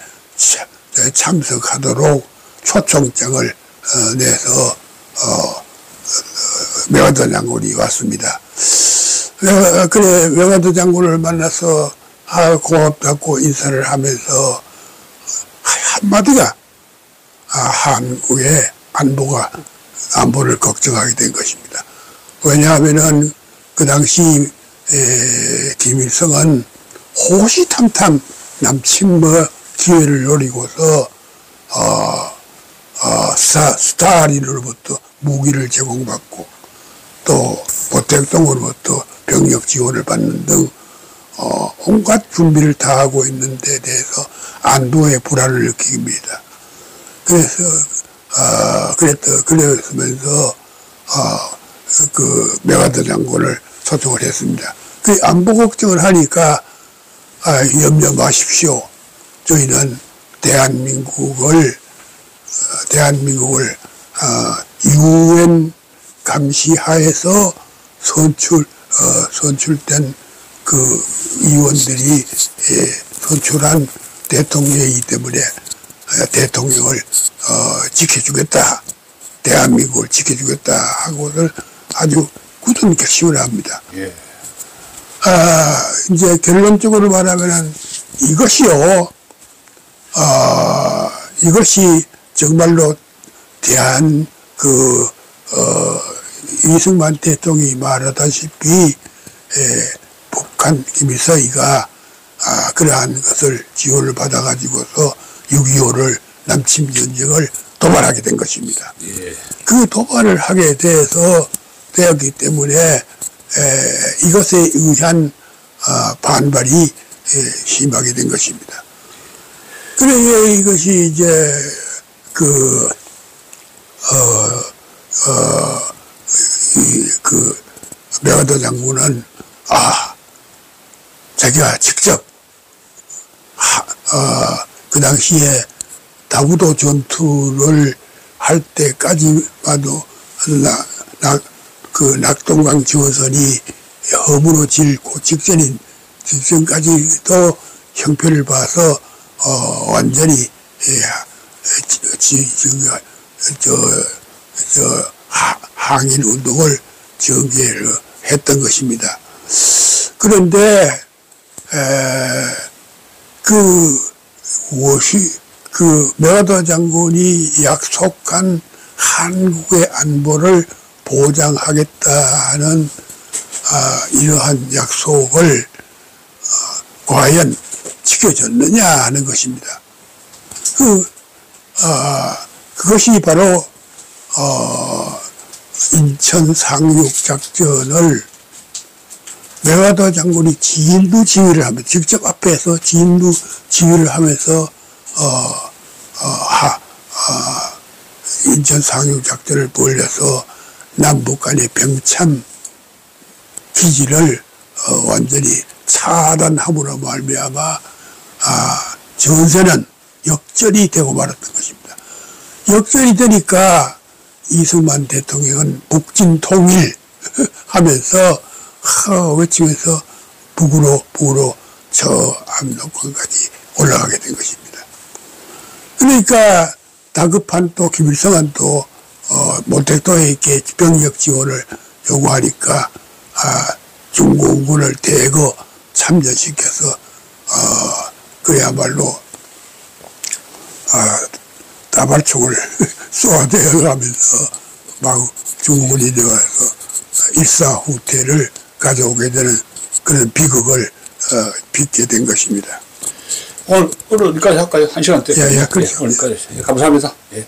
S2: 참석하도록 초청장을 내서 명하도 장군이 왔습니다. 그래 명하도 장군을 만나서 고맙다고 인사를 하면서 한마디가 한국의 안보를 걱정하게 된 것입니다. 왜냐하면은 그 당시 김일성은 호시탐탐 남침뭐 기회를 노리고서 스타린으로부터 무기를 제공받고 또 보택동으로부터 병력 지원을 받는 등 온갖 준비를 다 하고 있는 데 대해서 안도의 불안을 느낍니다. 그래서 그랬으면서 그 명하도 장군을 초청을 했습니다. 그 안보 걱정을 하니까 염려 마십시오. 저희는 대한민국을 UN 감시하에서 선출된 그 의원들이 선출한 대통령이기 때문에 대통령을 지켜주겠다, 대한민국을 지켜주겠다 하고는 아주 굳은 결심을 합니다.
S1: 예.
S2: 이제 결론적으로 말하면은 이것이 정말로 이승만 대통령이 말하다시피 북한 김일성이가 그러한 것을 지원을 받아가지고서 6.25를 남침 전쟁을 도발하게 된 것입니다.
S1: 예.
S2: 그 도발을 하게 되었기 때문에 이것에 의한 반발이 심하게 된 것입니다. 그래 이것이 이제 명하도 장군은 자기가 직접 그 당시에 다구도 전투를 할 때까지마도 그 낙동강 지원선이 허물어지고 직전까지도 형편을 봐서 완전히 항일 운동을 전개를 했던 것입니다. 그런데 명하도 장군이 약속한 한국의 안보를 보장하겠다는 이러한 약속을 과연 지켜졌느냐 하는 것입니다. 그것이 바로 인천 상륙작전을 명하도 장군이 진두 지휘를 하면서 직접 앞에서 진두 지휘를 하면서 인천 상륙작전을 벌여서 남북 간의 병참 기지를 완전히 차단함으로 말미암아 전세는 역전이 되고 말았던 것입니다. 역전이 되니까 이승만 대통령은 북진통일 하면서 외치면서 북으로 저 압록강까지 올라가게 된 것입니다. 그러니까 다급한 또 김일성은 또 모택도에게 병력 지원을 요구하니까 중공군을 대거 참전시켜서 그야말로 다발총을 쏘아대어가면서 막 중군이 되어서 일사후퇴를 가져오게 되는 그런 비극을 빚게 된 것입니다.
S1: 오늘 여기까지 할까요? 1시간 때.
S2: 예, 그렇죠.
S1: 오늘까지. 감사합니다. 예.